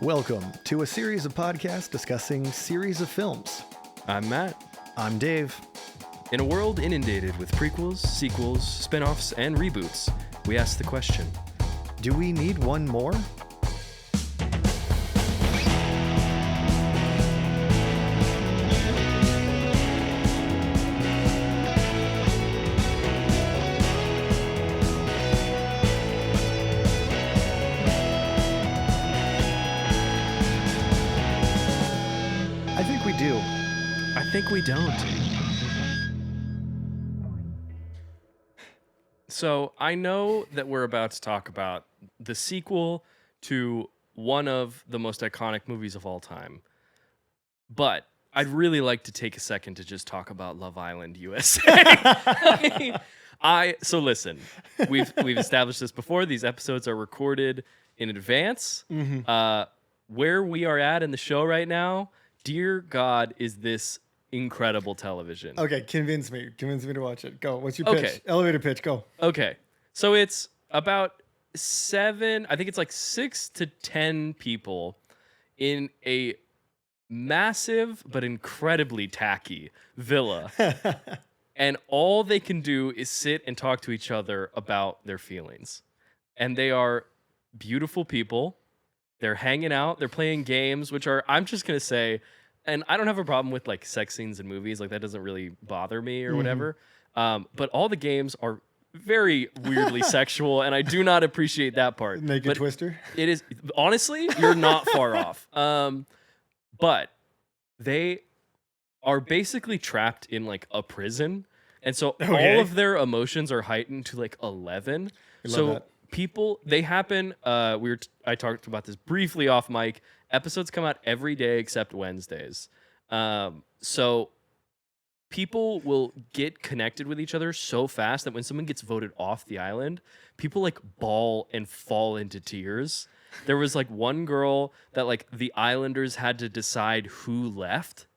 Welcome to a series of podcasts discussing series of films. I'm Matt. I'm Dave. In a world inundated with prequels, sequels, spin-offs, and reboots, we ask the question, Do we need one more? I think we do. I think we don't. So I know that we're about to talk about the sequel to one of the most iconic movies of all time. But I'd really like to take a second to just talk about Love Island USA. So listen, we've established this before. These episodes are recorded in advance. Where we are at in the show right now, dear God, is this incredible television. Okay, convince me to watch it. Go. What's your pitch? Okay. Elevator pitch, go. Okay. So it's about 6 to 10 people in a massive but incredibly tacky villa. And all they can do is sit and talk to each other about their feelings. And they are beautiful people. They're hanging out. They're playing games, which are, I'm just going to say, and I don't have a problem with like sex scenes in movies. Like that doesn't really bother me or whatever. But all the games are very weirdly sexual, and I do not appreciate that part. Naked Twister? It is, honestly, you're not far off. But they are basically trapped in like a prison. And so all of their emotions are heightened to like 11. So people, they happen, I talked about this briefly off mic. Episodes come out every day except Wednesdays. So people will get connected with each other so fast that when someone gets voted off the island, people like bawl and fall into tears. There was like one girl that like the Islanders had to decide who left.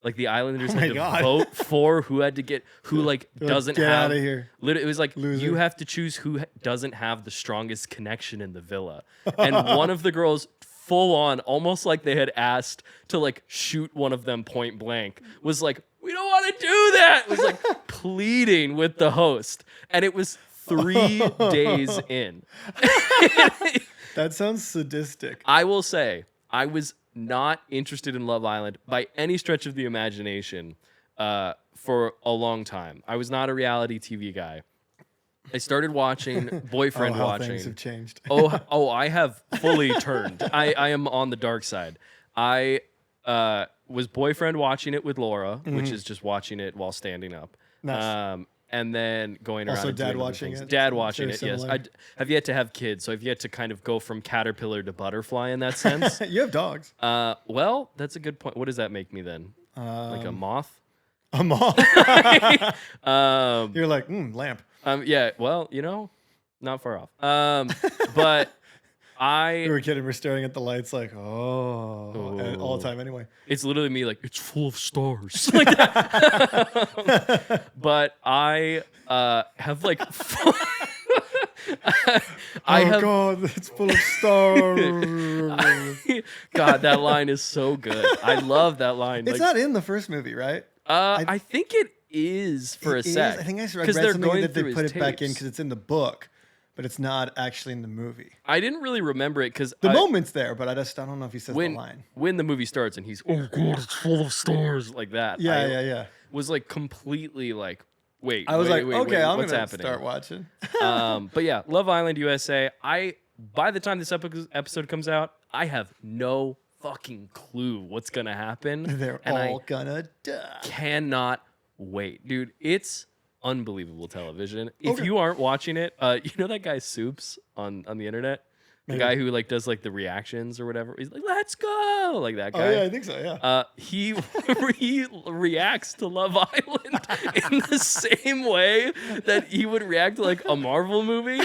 Like the Islanders had to vote for who had to get, who like doesn't get have. Out of here. It was like, Loser. You have to choose who doesn't have the strongest connection in the villa. And one of the girls, full on, almost like they had asked to like shoot one of them point blank, was like, we don't want to do that. It was like pleading with the host. And it was 3 days in. That sounds sadistic. I will say, I was not interested in Love Island by any stretch of the imagination for a long time. I was not a reality TV guy. I started watching, boyfriend watching. Things have changed. I have fully turned. I am on the dark side. I was boyfriend watching it with Laura, which is just watching it while standing up. Nice. And then going around. Also, and dad doing other watching things. it. Dad watching Very it. Yes, similar. I have yet to have kids, so I've yet to kind of go from caterpillar to butterfly in that sense. You have dogs. Well, that's a good point. What does that make me then? Like a moth? A moth. You're like, lamp. Yeah. Well, not far off. But We were kidding. We're staring at the lights like, and all the time anyway. It's literally me like, it's full of stars. Like that. But I have like... God, it's full of stars. God, that line is so good. I love that line. It's not in the first movie, right? I think it is for a sec. I think I read they're something going that they through put his it back in tapes. because it's in the book, but it's not actually in the movie. I didn't really remember it because The moment's there, but I don't know if he says the line. When the movie starts and he's, oh God, it's full of stars, like that. Yeah. Was like completely like, wait. I was wait, I'm what's gonna happening? start watching. But yeah, Love Island USA. By the time this episode comes out, I have no fucking clue what's gonna happen. They're all gonna die. Cannot wait, dude. It's unbelievable television. If you aren't watching it, you know that guy Soups on the internet, the guy who like does like the reactions or whatever. He's like, "Let's go," like that guy. Oh yeah, I think so. Yeah. He reacts to Love Island in the same way that he would react to like a Marvel movie,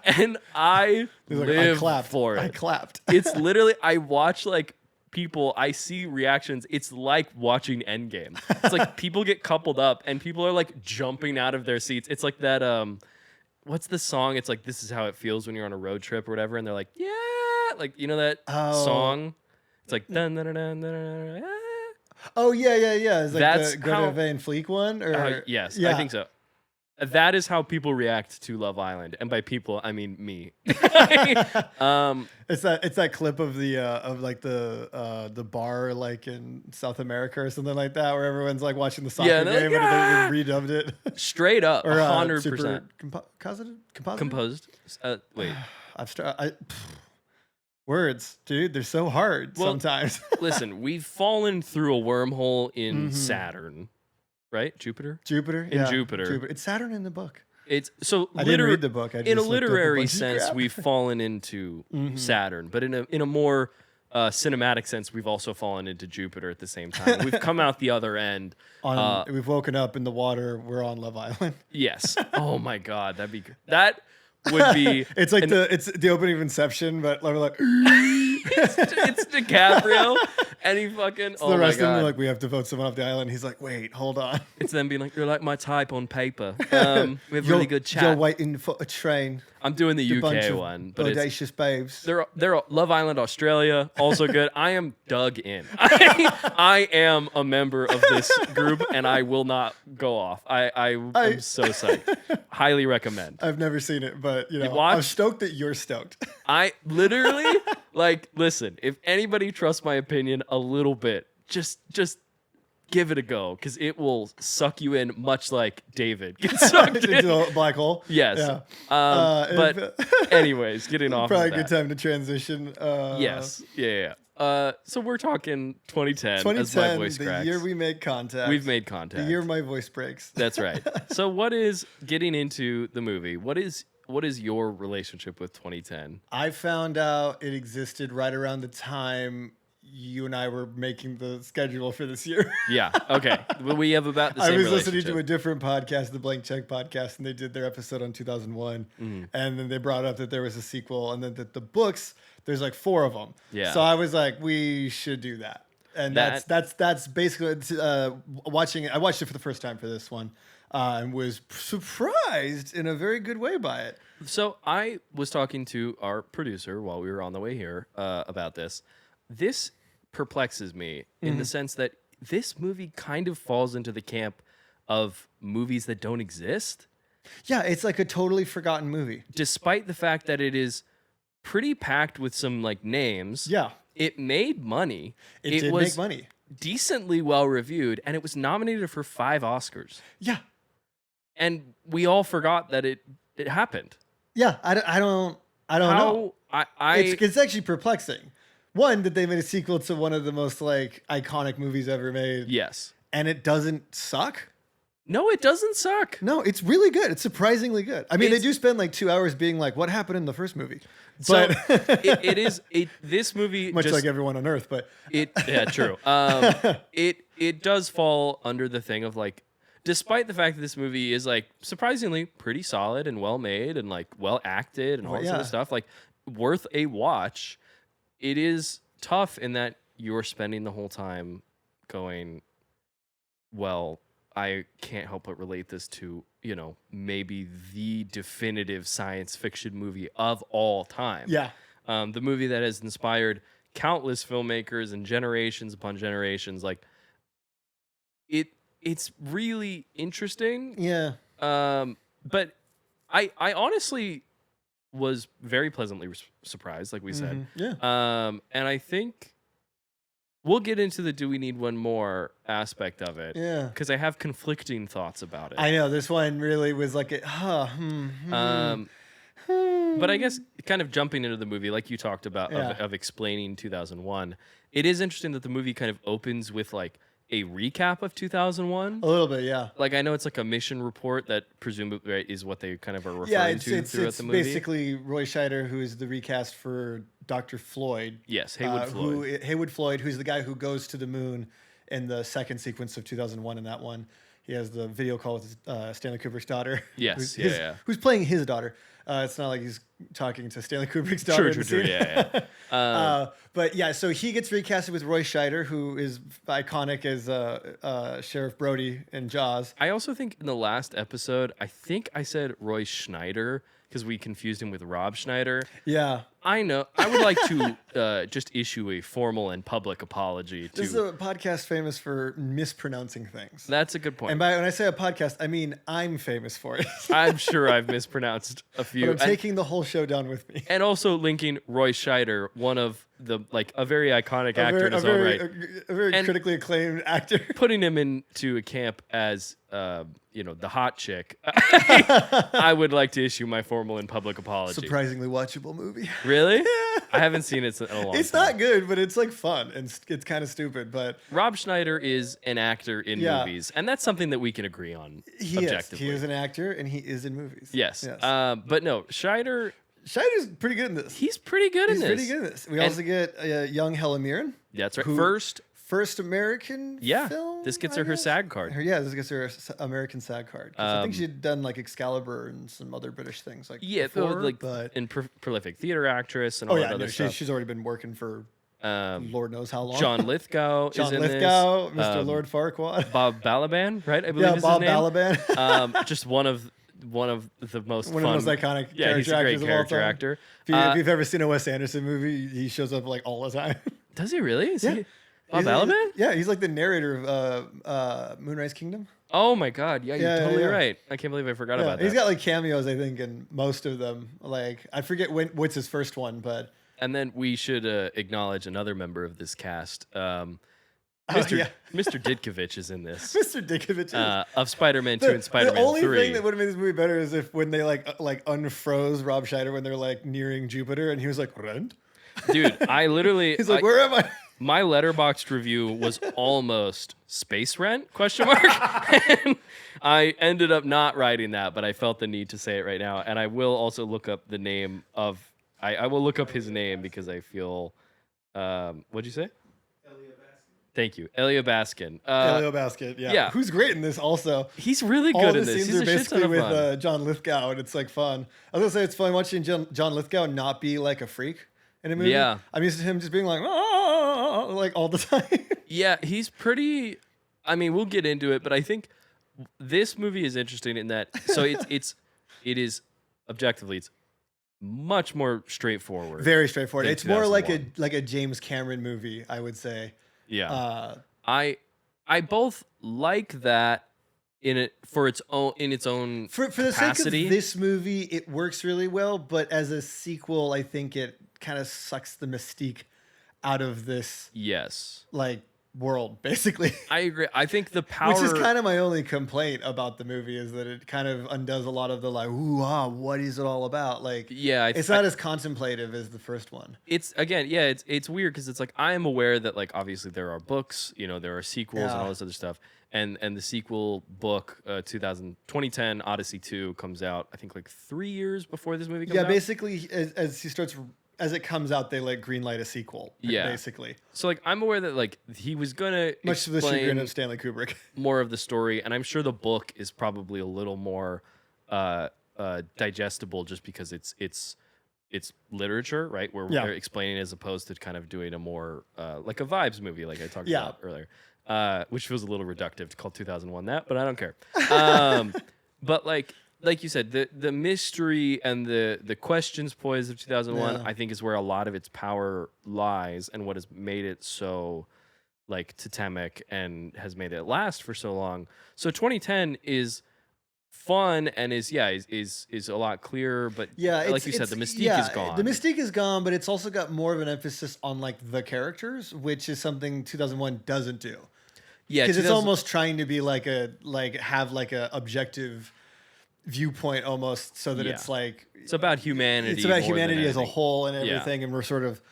and I live for it. I clapped. It's literally, I watch like people, I see reactions. It's like watching Endgame. It's like people get coupled up and people are like jumping out of their seats. It's like that what's the song? It's like, this is how it feels when you're on a road trip or whatever. And they're like, yeah. Like, you know that song? It's like dun dun dun dun dun. Dun, Oh yeah. It's like that's the Greta Van Fleet one, or yes, I think so. That is how people react to Love Island, and by people I mean me. It's that clip of the bar like in South America or something like that, where everyone's like watching the soccer game like, and they redubbed it straight up, 100% composed. Wait, words, dude, they're so hard sometimes. Listen, we've fallen through a wormhole in Saturn. Right? Jupiter? Jupiter. It's Saturn in the book. It's so I didn't read the book. In a literary sense, we've fallen into Saturn, but in a more cinematic sense, we've also fallen into Jupiter at the same time. We've come out the other end. We've woken up in the water. We're on Love Island. Yes. Oh my God, that'd be good. That would be. It's like it's the opening of Inception, but we're like. it's DiCaprio, and he fucking. So the rest of them are like, we have to vote someone off the island. He's like, wait, hold on. It's them being like, you're like my type on paper. We have really good chat. You're waiting for a train. I'm doing the UK one, but audacious babes. They're Love Island Australia, also good. I am dug in. I am a member of this group, and I will not go off. I'm so psyched. Highly recommend. I've never seen it, but I'm stoked that you're stoked. I literally listen. If anybody trusts my opinion a little bit, just give it a go, because it will suck you in, much like David gets sucked into a black hole. Yes. Yeah. But anyways, getting off. Probably of a good time to transition. Yes. Yeah. So we're talking 2010. 2010, as my voice cracks. The year we made contact. We've made contact. The year my voice breaks. That's right. So what is getting into the movie? What is your relationship with 2010? I found out it existed right around the time you and I were making the schedule for this year. Yeah. Okay. Well, we have about the same I was relationship. listening to a different podcast, the Blank Check podcast, and they did their episode on 2001. And then they brought up that there was a sequel, and then that the books, there's like 4 of them. Yeah. So I was like, we should do that. And that's basically watching it. I watched it for the first time for this one, and was surprised in a very good way by it. So I was talking to our producer while we were on the way here about this. This perplexes me in the sense that this movie kind of falls into the camp of movies that don't exist. Yeah, it's like a totally forgotten movie. Despite the fact that it is pretty packed with some like names. Yeah. It made money. It did make money. Decently well reviewed, and it was nominated for 5 Oscars. Yeah. And we all forgot that it happened. Yeah, I don't know. It's actually perplexing. One, that they made a sequel to one of the most like iconic movies ever made. Yes. And it doesn't suck? No, it doesn't suck. No, it's really good. It's surprisingly good. I mean, they do spend like 2 hours being like, what happened in the first movie? But this movie, much like everyone on Earth, but yeah, true. It does fall under the thing of like, despite the fact that this movie is like surprisingly pretty solid and well made and like well acted and all this other stuff, like worth a watch. It is tough in that you're spending the whole time going, well, I can't help but relate this to, maybe the definitive science fiction movie of all time. Yeah. The movie that has inspired countless filmmakers and generations upon generations. Like, it's really interesting. Yeah. But I honestly was very pleasantly surprised, like we said. Yeah. And I think we'll get into the do we need one more aspect of it. Yeah. Because I have conflicting thoughts about it. I know. This one really was like, but I guess kind of jumping into the movie, like you talked about, of explaining 2001, it is interesting that the movie kind of opens with like a recap of 2001. A little bit, yeah. Like, I know it's like a mission report that presumably is what they kind of are referring to throughout the movie. It's basically Roy Scheider, who is the recast for Dr. Floyd. Yes, Haywood Floyd. Haywood Floyd, who's the guy who goes to the moon in the second sequence of 2001 in that one. He has the video call with Stanley Kubrick's daughter. Yes, who's playing his daughter. It's not like he's talking to Stanley Kubrick's daughter. True, yeah. But yeah, so he gets recasted with Roy Scheider, who is iconic as Sheriff Brody in Jaws. I also think in the last episode, I think I said Roy Schneider because we confused him with Rob Schneider. Yeah. I know. I would like to just issue a formal and public apology to. This is a podcast famous for mispronouncing things. That's a good point. And when I say a podcast, I mean I'm famous for it. I'm sure I've mispronounced a few. But I'm taking the whole show down with me. And also linking Roy Scheider, one of the a very iconic actor in his own right, a very critically acclaimed actor, putting him into a camp as the hot chick. I would like to issue my formal and public apology. Surprisingly watchable movie. Really? Yeah. I haven't seen it in a long time. It's not good, but it's like fun and it's kind of stupid. But Rob Schneider is an actor in movies, and that's something that we can agree on objectively. He is an actor, and he is in movies. Yes. But no, Scheider's pretty good in this. He's pretty good in this. He's pretty good in this. We also get young Helen Mirren. That's right. First American film. This gets her SAG card. This gets her American SAG card. I think she'd done like Excalibur and some other British things before, and prolific theater actress and all that other stuff. She's already been working for Lord knows how long. John Lithgow is in this. Mr. Lord Farquaad. Bob Balaban, right? I believe is Bob his name. Balaban. Just one of the most one fun, of the most iconic he's a great character actor. If you've ever seen a Wes Anderson movie, he shows up like all the time. Does he really? Is he Bob Balaban? Yeah, he's like the narrator of Moonrise Kingdom. Oh my God! Yeah, you're totally right. I can't believe I forgot about that. He's got like cameos, I think, in most of them. Like I forget what's his first one, but. And then we should acknowledge another member of this cast. Mr. Ditkovich is in this. Mr. Ditkovich of Spider-Man 2 and Spider-Man 3. The only thing that would have made this movie better is if when they like unfroze Rob Schneider when they're like nearing Jupiter and he was like, "Rent?" Dude, I literally he's like, "Where am I?" My letterboxed review was almost Space Rent ? And I ended up not writing that, but I felt the need to say it right now. And I will also look up the name of. I will look up his name because I feel. What'd you say? Thank you, Elia Baskin. Elia Baskin, yeah. Who's great in this also. He's really good in this. All the scenes are basically with John Lithgow, and it's like fun. I was gonna say it's fun watching John Lithgow not be like a freak in a movie. Yeah. I'm used to him just being like, oh, like all the time. Yeah, he's pretty. I mean, we'll get into it, but I think this movie is interesting in that. So it is objectively it's much more straightforward. Very straightforward. It's more like a James Cameron movie, I would say. Yeah. I both like that for its own for the sake of this movie, it works really well, but as a sequel, I think it kind of sucks the mystique out of this world, basically. I agree. I think the power, which is kind of my only complaint about the movie, is that it kind of undoes a lot of the what is it all about? Like, it's not as contemplative as the first one. It's it's weird because it's like I am aware that like obviously there are books, there are sequels and all this other stuff, and the sequel book 2010 Odyssey 2 comes out I think like 3 years before this movie comes out. Yeah, basically as it comes out, they like greenlight a sequel. Yeah, basically. So like I'm aware that like he was gonna much to the chagrin of Stanley Kubrick more of the story, and I'm sure the book is probably a little more digestible just because it's literature, right? Where they're explaining as opposed to kind of doing a more like a vibes movie, like I talked about earlier, which feels a little reductive to call 2001 that, but I don't care. But like you said, the mystery and the questions poised of 2001, I think is where a lot of its power lies and what has made it so like totemic and has made it last for so long. So 2010 is fun and is a lot clearer, but like you said, the mystique is gone. The mystique is gone, but it's also got more of an emphasis on like the characters, which is something 2001 doesn't do. Yeah, because it's almost trying to be have a objective viewpoint almost, so that it's like it's about humanity. It's about humanity as a whole and everything, and we're sort of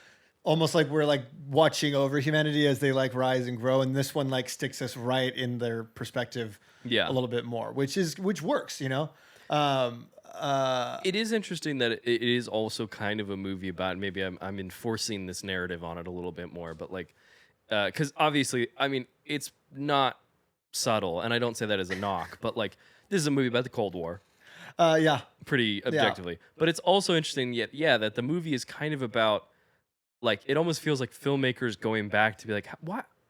almost like we're like watching over humanity as they like rise and grow, and this one like sticks us right in their perspective a little bit more, which works, It is interesting that it is also kind of a movie about, maybe I'm enforcing this narrative on it a little bit more, but like because obviously, I mean, it's not subtle, and I don't say that as a knock, but like this is a movie about the Cold War. Pretty objectively. But it's also interesting that the movie is kind of about, like, it almost feels like filmmakers going back to be like,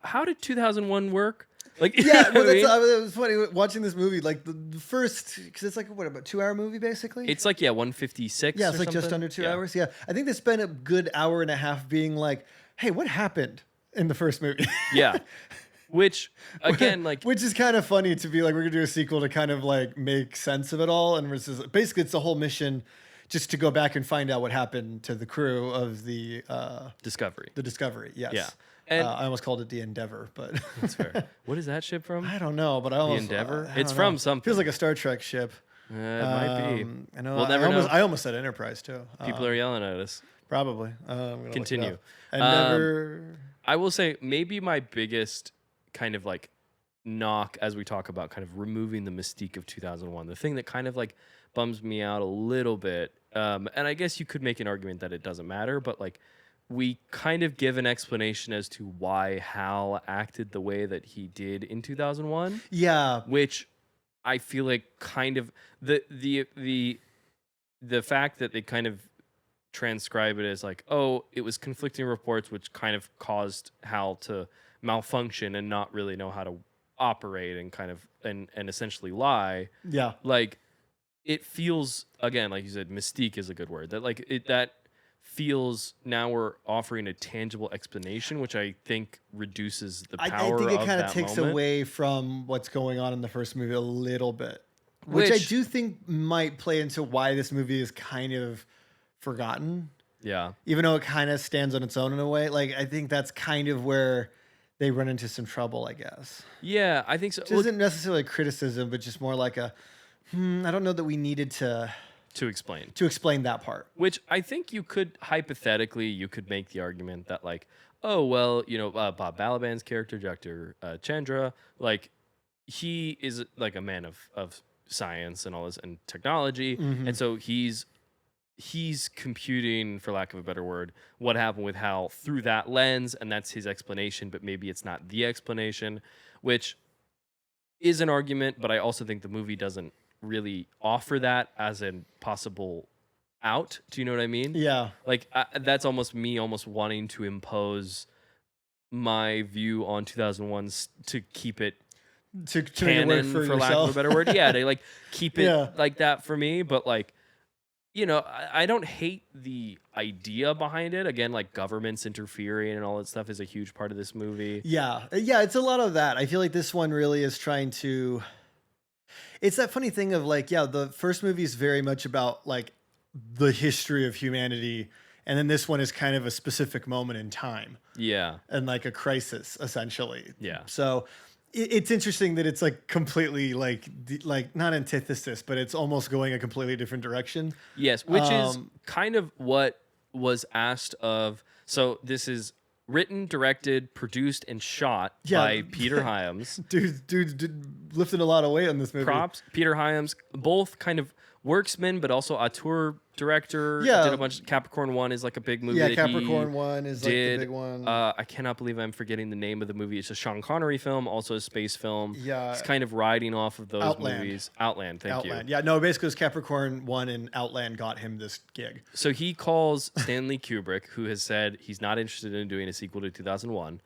how did 2001 work? Like, yeah, well, it was funny watching this movie. Like the first, because it's like what, about 2-hour movie basically. It's like 156. Yeah, it's or like something. just under 2 hours. Yeah, I think they spent a good hour and a half being like, "Hey, what happened in the first movie?" Yeah, which again, like, which is kind of funny to be like, we're gonna do a sequel to kind of like make sense of it all, and basically it's the whole mission. Just to go back and find out what happened to the crew of the Discovery. The Discovery, yes. Yeah. And I almost called it the Endeavor, but that's fair. What is that ship from? I don't know, but I almost the Endeavor. It's from something. Feels like a Star Trek ship. It might be. I know. We'll never know. I almost said Enterprise too. People are yelling at us. Probably. Continue. Endeavor. I will say maybe my biggest kind of like knock as we talk about kind of removing the mystique of 2001. The thing that kind of like bums me out a little bit. And I guess you could make an argument that it doesn't matter, but like we kind of give an explanation as to why Hal acted the way that he did in 2001. Yeah. Which I feel like kind of the fact that they kind of transcribe it as like, oh, it was conflicting reports, which kind of caused Hal to malfunction and not really know how to operate and kind of and essentially lie. Yeah. Like it feels, again, like you said, mystique is a good word. That like it that feels now we're offering a tangible explanation, which I think reduces the power. I think it kind of of takes moment. away from what's going on in the first movie a little bit, which I do think might play into why this movie is kind of forgotten. Yeah, even though it kind of stands on its own in a way. Like I think that's kind of where they run into some trouble, I guess. Yeah, I think so. Which isn't necessarily a criticism, but just more like a, I don't know that we needed to explain that part. Which I think you could, hypothetically, you could make the argument that like, oh, well, you know, Bob Balaban's character, Dr. Chandra, like he is like a man of science and all this and technology. Mm-hmm. And so he's computing, for lack of a better word, what happened with Hal through that lens. And that's his explanation, but maybe it's not the explanation, which is an argument. But I also think the movie doesn't really offer that as a possible out. Do you know what I mean? Yeah. Like that's almost me wanting to impose my view on 2001 to keep it to canon, for lack of a better word. Yeah, to like keep it like that for me. But like, you know, I don't hate the idea behind it. Again, like governments interfering and all that stuff is a huge part of this movie. Yeah. Yeah, it's a lot of that. I feel like this one really is trying to... It's that funny thing of like, yeah, the first movie is very much about like the history of humanity. And then this one is kind of a specific moment in time. Yeah. And like a crisis, essentially. Yeah. So it's interesting that it's like completely like not antithesis, but it's almost going a completely different direction. Yes, which is kind of what was asked of. So this is written, directed, produced, and shot by Peter Hyams. Dude, lifting a lot of weight on this movie. Props. Peter Hyams, both kind of worksman, but also auteur director. Yeah. Did a bunch. Capricorn 1 is like a big movie. Yeah, Capricorn 1 is like the big one. I cannot believe I'm forgetting the name of the movie. It's a Sean Connery film, also a space film. Yeah. It's kind of riding off of those movies. Outland, thank you. Yeah, no, basically it was Capricorn 1 and Outland got him this gig. So he calls Stanley Kubrick, who has said he's not interested in doing a sequel to 2001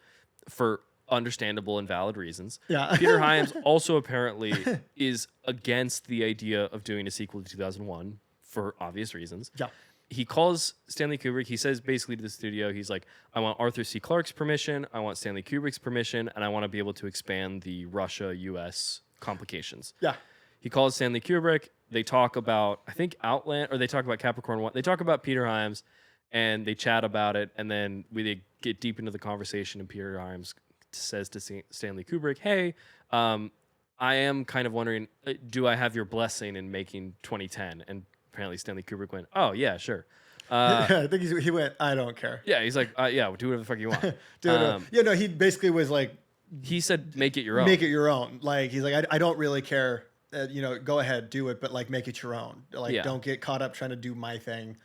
for understandable and valid reasons. Yeah. Peter Hyams also apparently is against the idea of doing a sequel to 2001 for obvious reasons. Yeah. He calls Stanley Kubrick. He says basically to the studio, he's like, I want Arthur C. Clarke's permission, I want Stanley Kubrick's permission, and I want to be able to expand the Russia-US complications. Yeah. He calls Stanley Kubrick. They talk about, I think, Outland, or they talk about Capricorn 1. They talk about Peter Hyams, and they chat about it, and then they get deep into the conversation, and Peter Hyams says to Stanley Kubrick, hey, I am kind of wondering, do I have your blessing in making 2010? And apparently Stanley Kubrick went, oh, yeah, sure. I think he went, I don't care. Yeah, he's like, yeah, do whatever the fuck you want. He basically was like... He said, make it your own. Make it your own. Like, he's like, I don't really care. Go ahead, do it, but like make it your own. Like, don't get caught up trying to do my thing.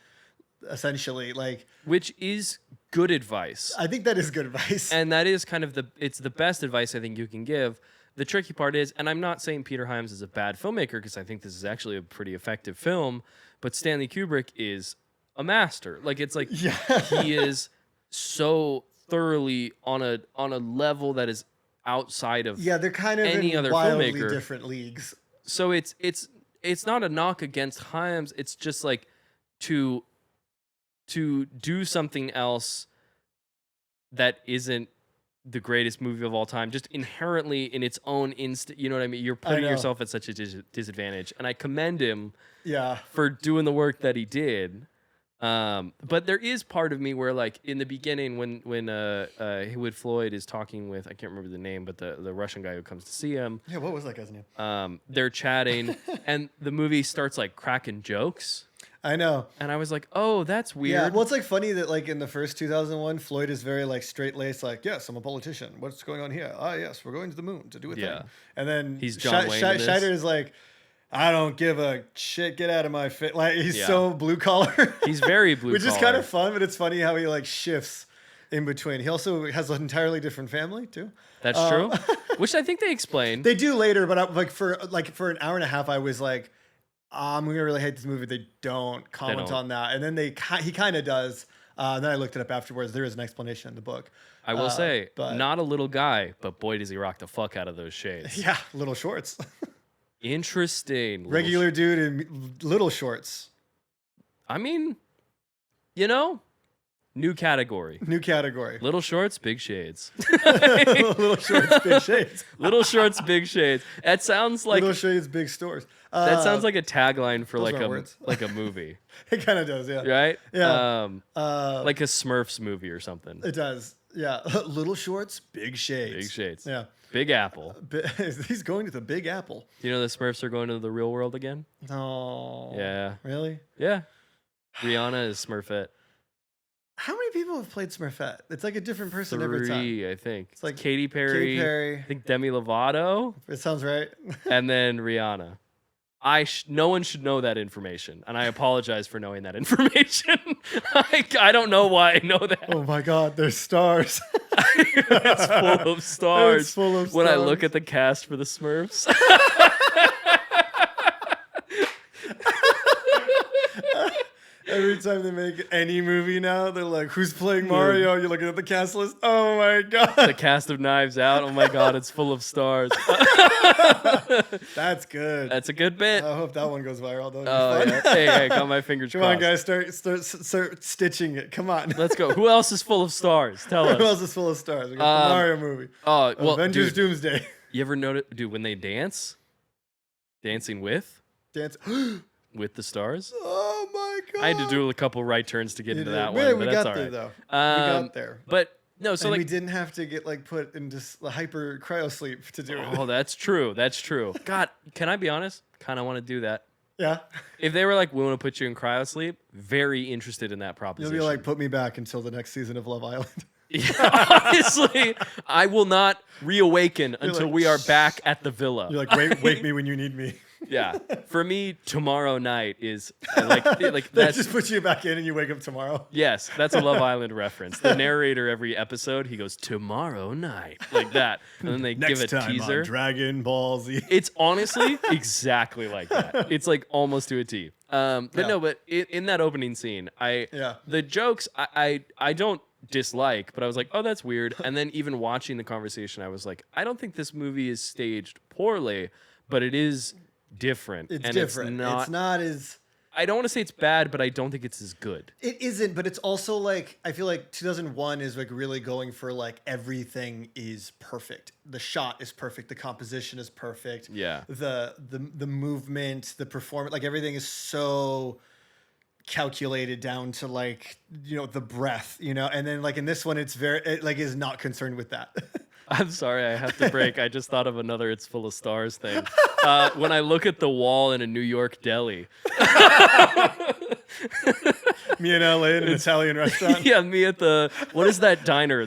Essentially, like... Which is good advice. I think that is good advice. And that is kind of it's the best advice I think you can give. The tricky part is, and I'm not saying Peter Hyams is a bad filmmaker because I think this is actually a pretty effective film, but Stanley Kubrick is a master. Like, it's like he is so thoroughly on a level that is, outside of they're kind of any in other wildly filmmaker. different leagues. So it's not a knock against Hyams. It's just like to do something else that isn't the greatest movie of all time, just inherently in its own you know what I mean? You're putting yourself at such a disadvantage. And I commend him for doing the work that he did. But there is part of me where, like, in the beginning when Haywood Floyd is talking with, I can't remember the name, but the Russian guy who comes to see him. Yeah, what was that guy's name? They're chatting and the movie starts like cracking jokes. I know. And I was like, oh, that's weird. Yeah, well, it's like funny that like in the first 2001, Floyd is very like straight-laced, like, yes, I'm a politician. What's going on here? Ah, yes, we're going to the moon to do a thing. And then he's John Wayne in this. Scheider is like, I don't give a shit. Get out of my face. Like, he's so blue collar. He's very blue collar. Which is kind of fun, but it's funny how he like shifts in between. He also has an entirely different family too. That's true. Which I think they explain. They do later, but for an hour and a half, I was like, I'm gonna really hate this movie. They don't comment on that, and then he kind of does. Then I looked it up afterwards. There is an explanation in the book. I will say, not a little guy, but boy, does he rock the fuck out of those shades. Yeah, little shorts. Interesting. Regular dude in little shorts. I mean, you know, new category. New category. Little shorts, big shades. Little shorts, big shades. Little shorts, big shades. That sounds like little shades, big stores. That sounds like a tagline for like a movie. It kind of does, yeah. Right? Yeah. Like a Smurfs movie or something. It does. Yeah. Little shorts, big shades. Big shades. Yeah. Big Apple. He's going to the Big Apple. You know the Smurfs are going to the real world again? No. Yeah. Really? Yeah. Rihanna is Smurfette. How many people have played Smurfette? It's like a different person every time. 3, I think. It's like Katy Perry. I think Demi Lovato. It sounds right. And then Rihanna. No one should know that information, and I apologize for knowing that information. I don't know why I know that. Oh my God, there's stars. It's full of stars. It's full of stars. When I look at the cast for the Smurfs. Every time they make any movie now, they're like, who's playing Mario? You're looking at the cast list. Oh my God. The cast of Knives Out. Oh my God, it's full of stars. That's good. That's a good bit. I hope that one goes viral. Though. Oh, yeah. Hey, got my fingers crossed. Come on, guys, start stitching it. Come on. Let's go. Who else is full of stars? Tell us. Who else is full of stars? We got the Mario movie. Oh, well, Avengers Doomsday. You ever notice, dude, when they dance? Dancing with? With the stars? Oh my God. I had to do a couple right turns to get into that one. Yeah, but we that's got all there right. though. We got there. But no, so and like we didn't have to get like put into hyper cryo sleep to do it. Oh, that's true. That's true. God, can I be honest? Kind of want to do that. Yeah. If they were like, we want to put you in cryo sleep, very interested in that proposition. You'll be like, put me back until the next season of Love Island. Yeah, honestly, I will not reawaken until we are back at the villa. You're like, wake me when you need me. Yeah, for me, tomorrow night is like that just puts you back in and you wake up tomorrow. Yes, that's a Love Island reference. The narrator every episode, he goes tomorrow night like that, and then they Next give a time teaser. On Dragon Ball Z. It's honestly exactly like that. It's like almost to a T. But no, but in that opening scene, the jokes I don't dislike, but I was like, oh, that's weird. And then even watching the conversation, I was like, I don't think this movie is staged poorly, but it is different. It's different. It's not as... I don't want to say it's bad, but I don't think it's as good. It isn't, but it's also like, I feel like 2001 is like really going for like everything is perfect. The shot is perfect. The composition is perfect. Yeah. The movement, the performance, like everything is so calculated down to like, you know, the breath, you know, and then like in this one, it like is not concerned with that. I'm sorry, I have to break. I just thought of another It's Full of Stars thing. When I look at the wall in a New York deli. Me in LA in an Italian restaurant. Yeah, me at what is that diner?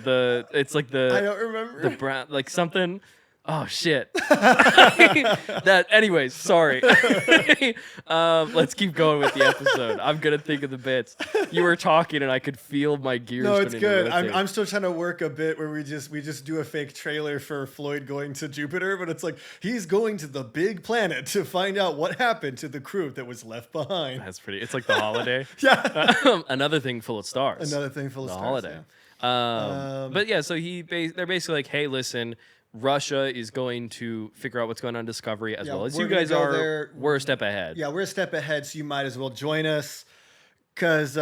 It's like I don't remember. The brown, like something. Oh shit. Anyways, sorry. Let's keep going with the episode. I'm gonna think of the bits. You were talking and I could feel my gears. No, it's good. I'm still trying to work a bit where we just do a fake trailer for Floyd going to Jupiter, but it's like he's going to the big planet to find out what happened to the crew that was left behind. That's pretty. It's like The Holiday. Yeah. Another thing full of stars. Another thing full of The stars. Holiday. Yeah. But yeah, so they're basically like, hey, listen, Russia is going to figure out what's going on in Discovery as well as you we're gonna guys go are. there. We're a step ahead. Yeah, we're a step ahead, so you might as well join us. Because,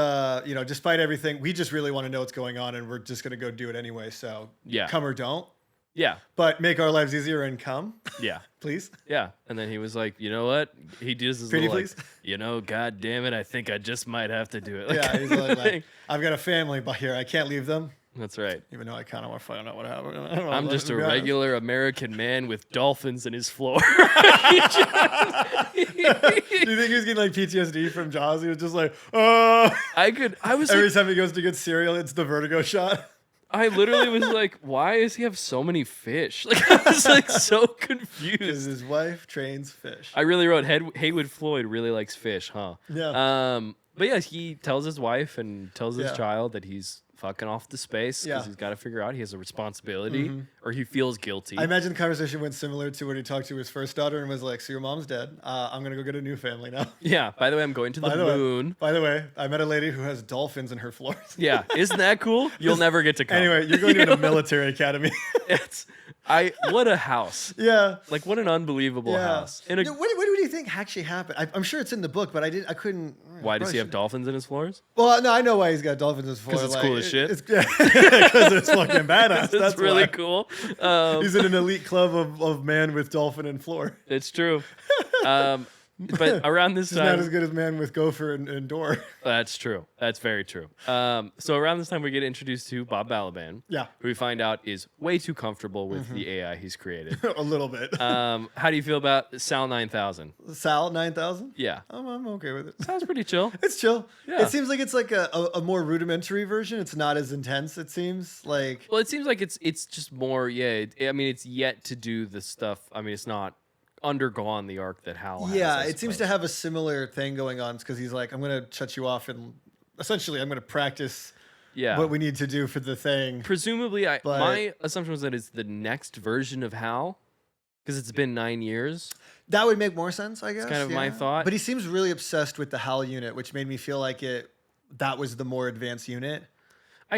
despite everything, we just really want to know what's going on, and we're just going to go do it anyway. So come or don't. Yeah. But make our lives easier and come. Yeah. Please. Yeah. And then he was like, you know what? He does his little, like, God damn it, I think I just might have to do it. Like, he's like, I've got a family but here. I can't leave them. That's right. Even though I kind of want to find out what happened. I'm just a regular American man with dolphins in his floor. Do you think he was getting like PTSD from Jaws? He was just like, oh. Every time he goes to get cereal, it's the vertigo shot. I literally was like, why does he have so many fish? Like, I was like so confused. Because his wife trains fish. I really wrote Haywood Floyd really likes fish, huh? Yeah. But yeah, he tells his wife and tells his child that he's fucking off to space because he's got to figure out he has a responsibility or he feels guilty. I imagine the conversation went similar to when he talked to his first daughter and was like, so your mom's dead. I'm going to go get a new family now. Yeah. By the way, I'm going to the moon. By the way, I met a lady who has dolphins in her floors. Yeah. Isn't that cool? You'll never get to come. Anyway, you're going to a military academy. What a house. Yeah. Like, what an unbelievable house. What do you think actually happened? I'm sure it's in the book, but I couldn't. Why does he have dolphins in his floors? Well, no, I know why he's got dolphins in his floors. Because it's cool as shit. Because it's fucking badass. That's really cool. He's in an elite club of man with dolphin and floor. It's true. But around this time, not as good as man with gopher and door. That's true. That's very true. So around this time, we get introduced to Bob Balaban. Yeah. Who we find out is way too comfortable with the AI he's created. A little bit. How do you feel about Sal 9000? Sal 9000? Yeah. I'm okay with it. Sounds pretty chill. It's chill. Yeah. It seems like it's like a more rudimentary version. It's not as intense, it seems. Like. Well, it seems like it's just more, it's yet to do the stuff. I mean, it's not undergone the arc that Hal has. Yeah, it seems to have a similar thing going on because he's like, I'm going to shut you off and essentially I'm going to practice what we need to do for the thing. Presumably, my assumption was that it's the next version of Hal because it's been 9 years. That would make more sense, I guess. It's kind of my thought. But he seems really obsessed with the HAL unit, which made me feel like that was the more advanced unit.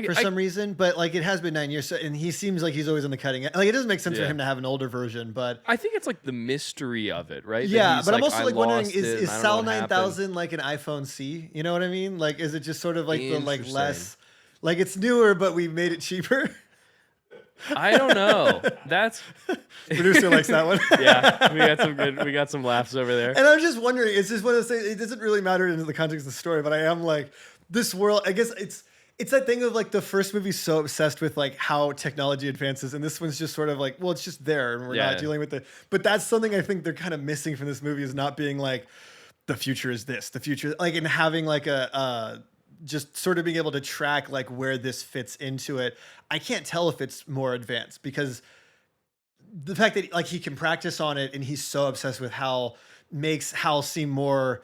For some reason, but like it has been 9 years, and he seems like he's always on the cutting edge. Like it doesn't make sense for him to have an older version, but I think it's like the mystery of it, right? Yeah, but I'm also like wondering, is Sal 9000 like an iPhone C? You know what I mean? Like, is it just sort of like the like less, like it's newer, but we made it cheaper? I don't know. That's producer likes that one. Yeah, we got some laughs over there. And I'm just wondering, it's just one of those things. It doesn't really matter in the context of the story, but I am like this world. I guess it's that thing of like the first movie's so obsessed with like how technology advances, and this one's just sort of like, well, it's just there, and we're not dealing with it. But that's something I think they're kind of missing from this movie, is not being like, the future is this, the future, like, and having like just sort of being able to track like where this fits into it. I can't tell if it's more advanced because the fact that like he can practice on it and he's so obsessed with Hal makes Hal seem more,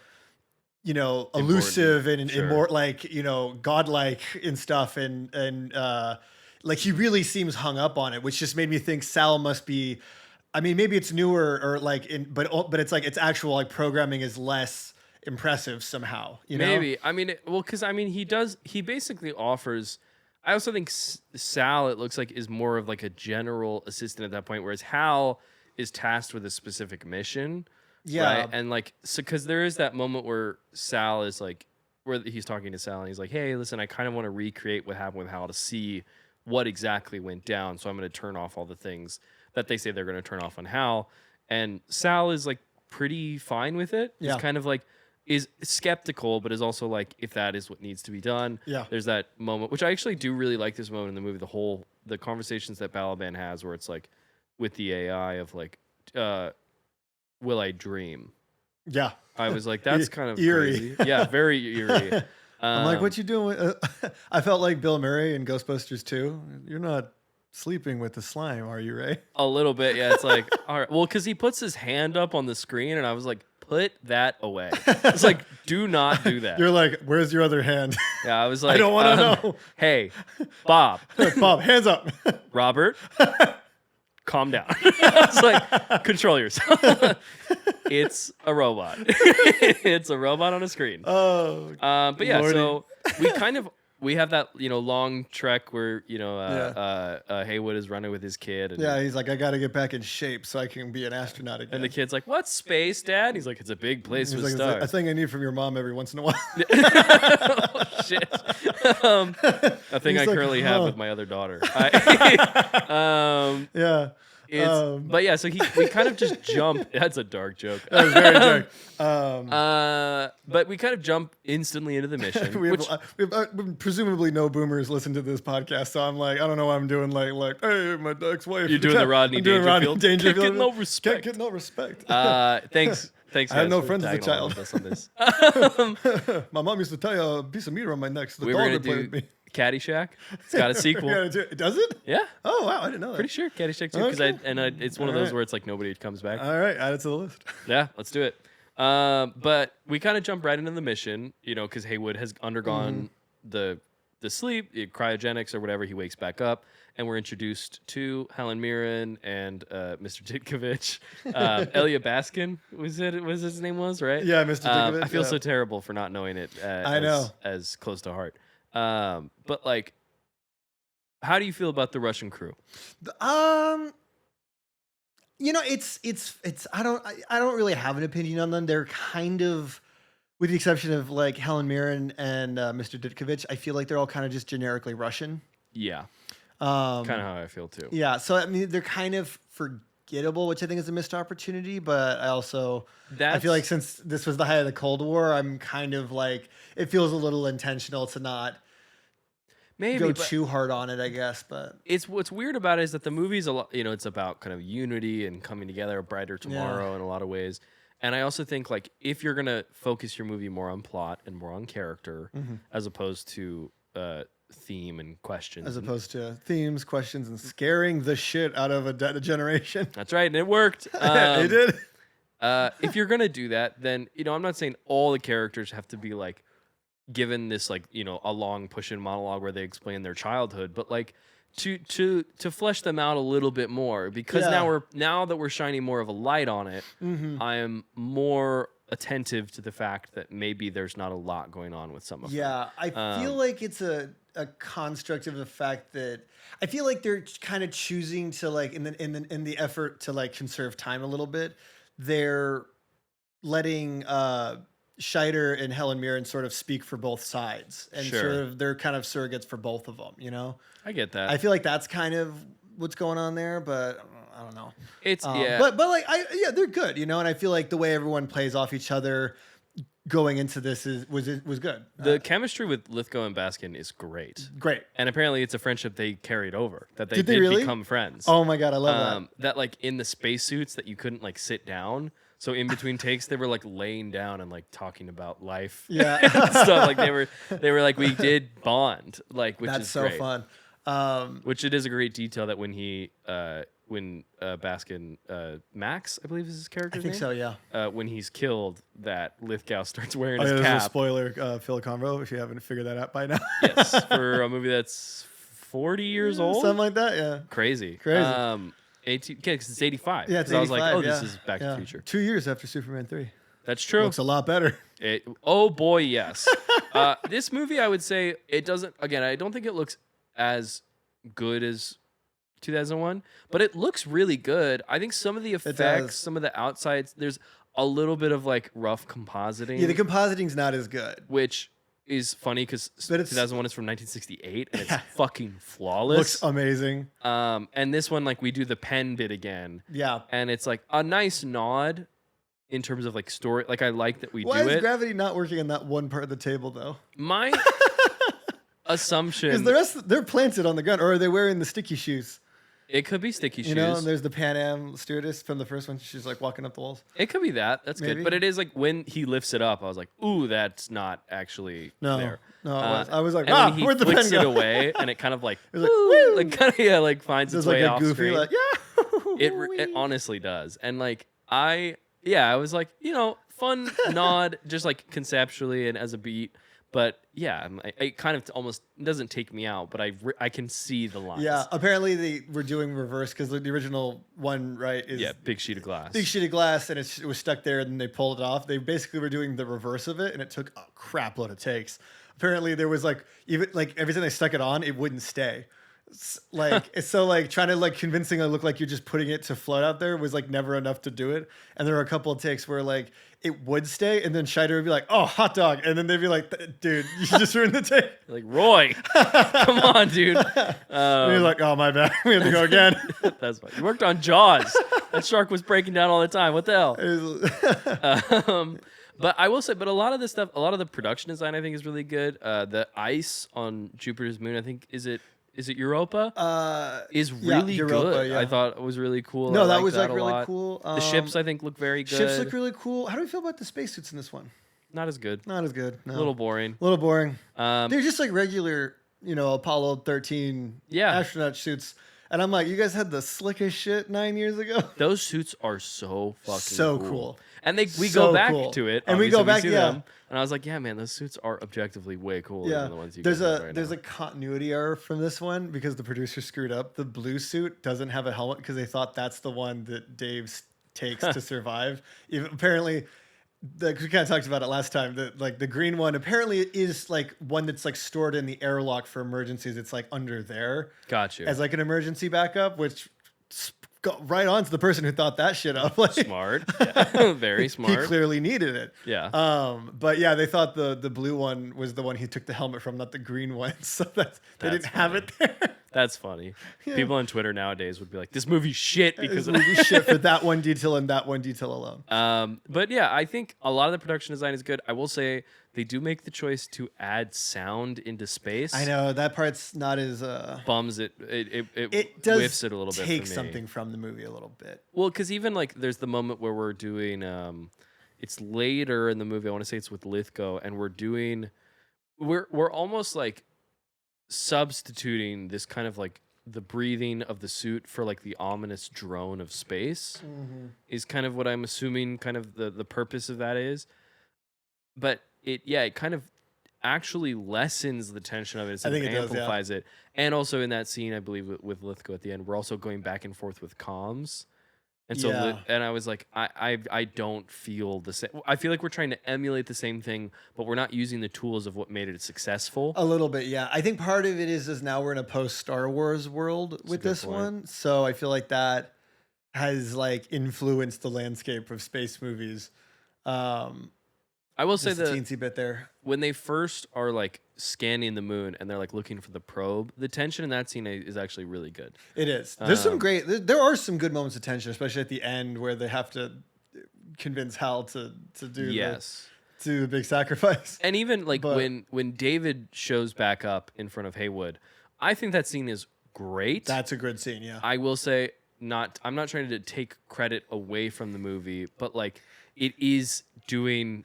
elusive and more like, godlike and stuff. And like he really seems hung up on it, which just made me think Sal must be, I mean, maybe it's newer or like, but it's like its actual like programming is less impressive somehow, Maybe. I mean, because I mean, he basically offers, I also think Sal, it looks like, is more of like a general assistant at that point, whereas Hal is tasked with a specific mission. Yeah. Right? And like, so because there is that moment where Sal is like, where he's talking to Sal and he's like, hey, listen, I kind of want to recreate what happened with Hal to see what exactly went down. So I'm going to turn off all the things that they say they're going to turn off on Hal. And Sal is like pretty fine with it. Yeah. He's kind of like, is skeptical, but is also like, if that is what needs to be done. Yeah. There's that moment, which I actually do really like this moment in the movie, the conversations that Balaban has where it's like with the AI of like, will I dream? Yeah. I was like, that's kind of eerie. Crazy. Yeah, very eerie. I'm like, what you doing? I felt like Bill Murray in Ghostbusters 2. You're not sleeping with the slime, are you, Ray? A little bit, yeah. It's like, all right. Well, because he puts his hand up on the screen, and I was like, put that away. It's like, do not do that. You're like, where's your other hand? Yeah, I was like, I don't want to know. Hey, Bob. Bob, hands up. Robert, calm down. I was like, control yourself. It's a robot. It's a robot on a screen. Oh, but yeah, Lordy. so we kind of we have that, long trek where, Haywood is running with his kid. And, yeah, he's like, I got to get back in shape so I can be an astronaut again. And the kid's like, what's space, Dad? He's like, it's a big place with stars. Like, a thing I need from your mom every once in a while. Oh, shit. A thing I currently have with my other daughter. Yeah. But yeah, so we kind of just jump. That's a dark joke. That was very dark. But we kind of jump instantly into the mission. we have presumably no boomers listen to this podcast, so I'm like, I don't know what I'm doing. Like, hey, my ex-wife. You're doing the Rodney Dangerfield. Can't get no respect. Can't get no respect. Thanks. I had no friends as a child. My mom used to tie a piece of meat around my neck so the dog would play with me. Caddyshack. It's got a sequel. Does it? Yeah. Oh wow, I didn't know that. Pretty sure Caddyshack too, because it's one of those where it's like nobody comes back. All right, add it to the list. Yeah, let's do it. But we kind of jump right into the mission, because Haywood has undergone the sleep, cryogenics or whatever. He wakes back up, and we're introduced to Helen Mirren and Mr. Ditkovich. Elia Baskin was his name was, right? Yeah, Mr. Ditkovich. I feel so terrible for not knowing it. I know. As close to heart. But like, how do you feel about the Russian crew? It's I don't really have an opinion on them. They're kind of, with the exception of like Helen Mirren and Mr. Ditkovich, I feel like they're all kind of just generically Russian. Yeah. Kind of how I feel too. Yeah. So I mean, they're kind of forgettable, which I think is a missed opportunity. But I feel like since this was the height of the Cold War, I'm kind of like, it feels a little intentional to not go too hard on it, I guess. But what's weird about it is that the movie's a lot, it's about kind of unity and coming together, a brighter tomorrow in a lot of ways. And I also think like if you're gonna focus your movie more on plot and more on character, as opposed to theme and questions, as opposed to themes, questions, and scaring the shit out of a generation. That's right, and it worked. It did. If you're gonna do that, then I'm not saying all the characters have to be like given this like a long push-in monologue where they explain their childhood, but like to flesh them out a little bit more, because now that we're shining more of a light on it, I am more attentive to the fact that maybe there's not a lot going on with some of them. Yeah, I feel like it's a construct of the fact that I feel like they're kind of choosing to like in the effort to like conserve time a little bit, they're letting Scheider and Helen Mirren sort of speak for both sides, and sort of they're kind of surrogates for both of them. I get that. I feel like that's kind of what's going on there, but I don't know. It's but like they're good, and I feel like the way everyone plays off each other going into this was good. The chemistry with Lithgow and Baskin is great. Great. And apparently it's a friendship they carried over, that they did really become friends. Oh my God, I love that. That like in the spacesuits that you couldn't like sit down. So in between takes, they were like laying down and like talking about life. Yeah. And stuff. Like they were like, we did bond, like, which is so great. Fun. Which it is a great detail that when Baskin, Max, I believe is his character's name. I think so, yeah. When he's killed, that Lithgow starts wearing his cap. cap. A spoiler, Phil Convo, if you haven't figured that out by now. Yes, for a movie that's 40 years old. Something like that, yeah. Crazy. Because it's 85. Yeah, it's 85. I was like, this is Back to the Future. 2 years after Superman 3. That's true. Looks a lot better. Oh boy, yes. This movie, I would say, it doesn't. Again, I don't think it looks as good as 2001, but it looks really good. I think some of the effects, some of the outsides, there's a little bit of like rough compositing. Yeah, the compositing's not as good, which is funny because 2001 is from 1968 and it's fucking flawless. Looks amazing. And this one, like, we do the pen bit again. Yeah. And it's like a nice nod in terms of like story. Like, I like that we do it. Why is gravity not working on that one part of the table though? My assumption. Because the rest, they're planted on the ground, or are they wearing the sticky shoes? It could be sticky shoes. And there's the Pan Am stewardess from the first one. She's like walking up the walls. It could be that. That's good. But it is like when he lifts it up, I was like, ooh, that's not actually there. No, I was like, when he where'd the flicks pen it go? away and it kind of like, it was like, like kind of like finds its way like off goofy, screen. like, It honestly does. And like I was like, fun nod, just like conceptually and as a beat. But yeah, it kind of almost doesn't take me out, but I can see the lines. Yeah, apparently they were doing reverse because the original one, right, is big sheet of glass. Big sheet of glass, and it was stuck there, and then they pulled it off. They basically were doing the reverse of it, and it took a crap load of takes. apparently there was like even like every time they stuck it on, it wouldn't stay. Like it's so like trying to like convincing it look like you're just putting it to float out there was like never enough to do it. And there were a couple of takes where like it would stay, and then Scheider would be like, "Oh, hot dog," and then they'd be like, "Dude, you just ruined the take." Like, Roy, come on, dude. And you're like, "Oh, my bad, we have to go again." That's fine. You worked on Jaws. That shark was breaking down all the time. What the hell? But I will say, a lot of this stuff, a lot of the production design, I think, is really good. The ice on Jupiter's moon, I think, is it Europa? Is really Europa, good. yeah. I thought it was really cool. No, that was like really cool. The ships, I think, look very good. Ships look really cool. How do we feel about the spacesuits in this one? Not as good. Not as good. No. A little boring. They're just like regular, Apollo 13 astronaut suits. And I'm like, you guys had the slickest shit 9 years ago. Those suits are so fucking so cool. And we go back to it. And we go back, them, and I was like, yeah, man, those suits are objectively way cooler than the ones you guys have right now. There's a continuity error from this one because the producer screwed up. The blue suit doesn't have a helmet because they thought that's the one that Dave takes to survive. Apparently, we kind of talked about it last time. That like the green one apparently is like one that's like stored in the airlock for emergencies. It's like under there. Got you. As like an emergency backup, which got right on to the person who thought that shit up. Like, smart. Yeah. Very smart. He clearly needed it. Yeah. But yeah, they thought the blue one was the one he took the helmet from, not the green one. So they didn't have it there. That's funny. Yeah. People on Twitter nowadays would be like, this movie's shit because this movie's shit for that one detail and that one detail alone. But yeah, I think a lot of the production design is good. I will say they do make the choice to add sound into space. I know that part's not as bums it does whiffs it a little bit. Take for me. something from the movie a little bit. Well, because even like there's the moment where we're doing it's later in the movie. I want to say it's with Lithgow, and we're almost like substituting this kind of like the breathing of the suit for like the ominous drone of space is kind of what I'm assuming kind of the purpose of that is. But it kind of actually lessens the tension of it. I think it amplifies does, it. And also in that scene, I believe with Lithgow at the end, we're also going back and forth with comms. And so, and I was like, I don't feel the same. I feel like we're trying to emulate the same thing, but we're not using the tools of what made it successful. A little bit, yeah. I think part of it is now we're in a post-Star Wars world with this one. So I feel like that has like influenced the landscape of space movies. I will say the teensy bit there. When they first are like scanning the moon and they're like looking for the probe, the tension in that scene is actually really good. It is. There's there are some good moments of tension, especially at the end where they have to convince Hal to do the big sacrifice. And even like when David shows back up in front of Haywood, I think that scene is great. That's a good scene, yeah. I will say I'm not trying to take credit away from the movie, but like it is doing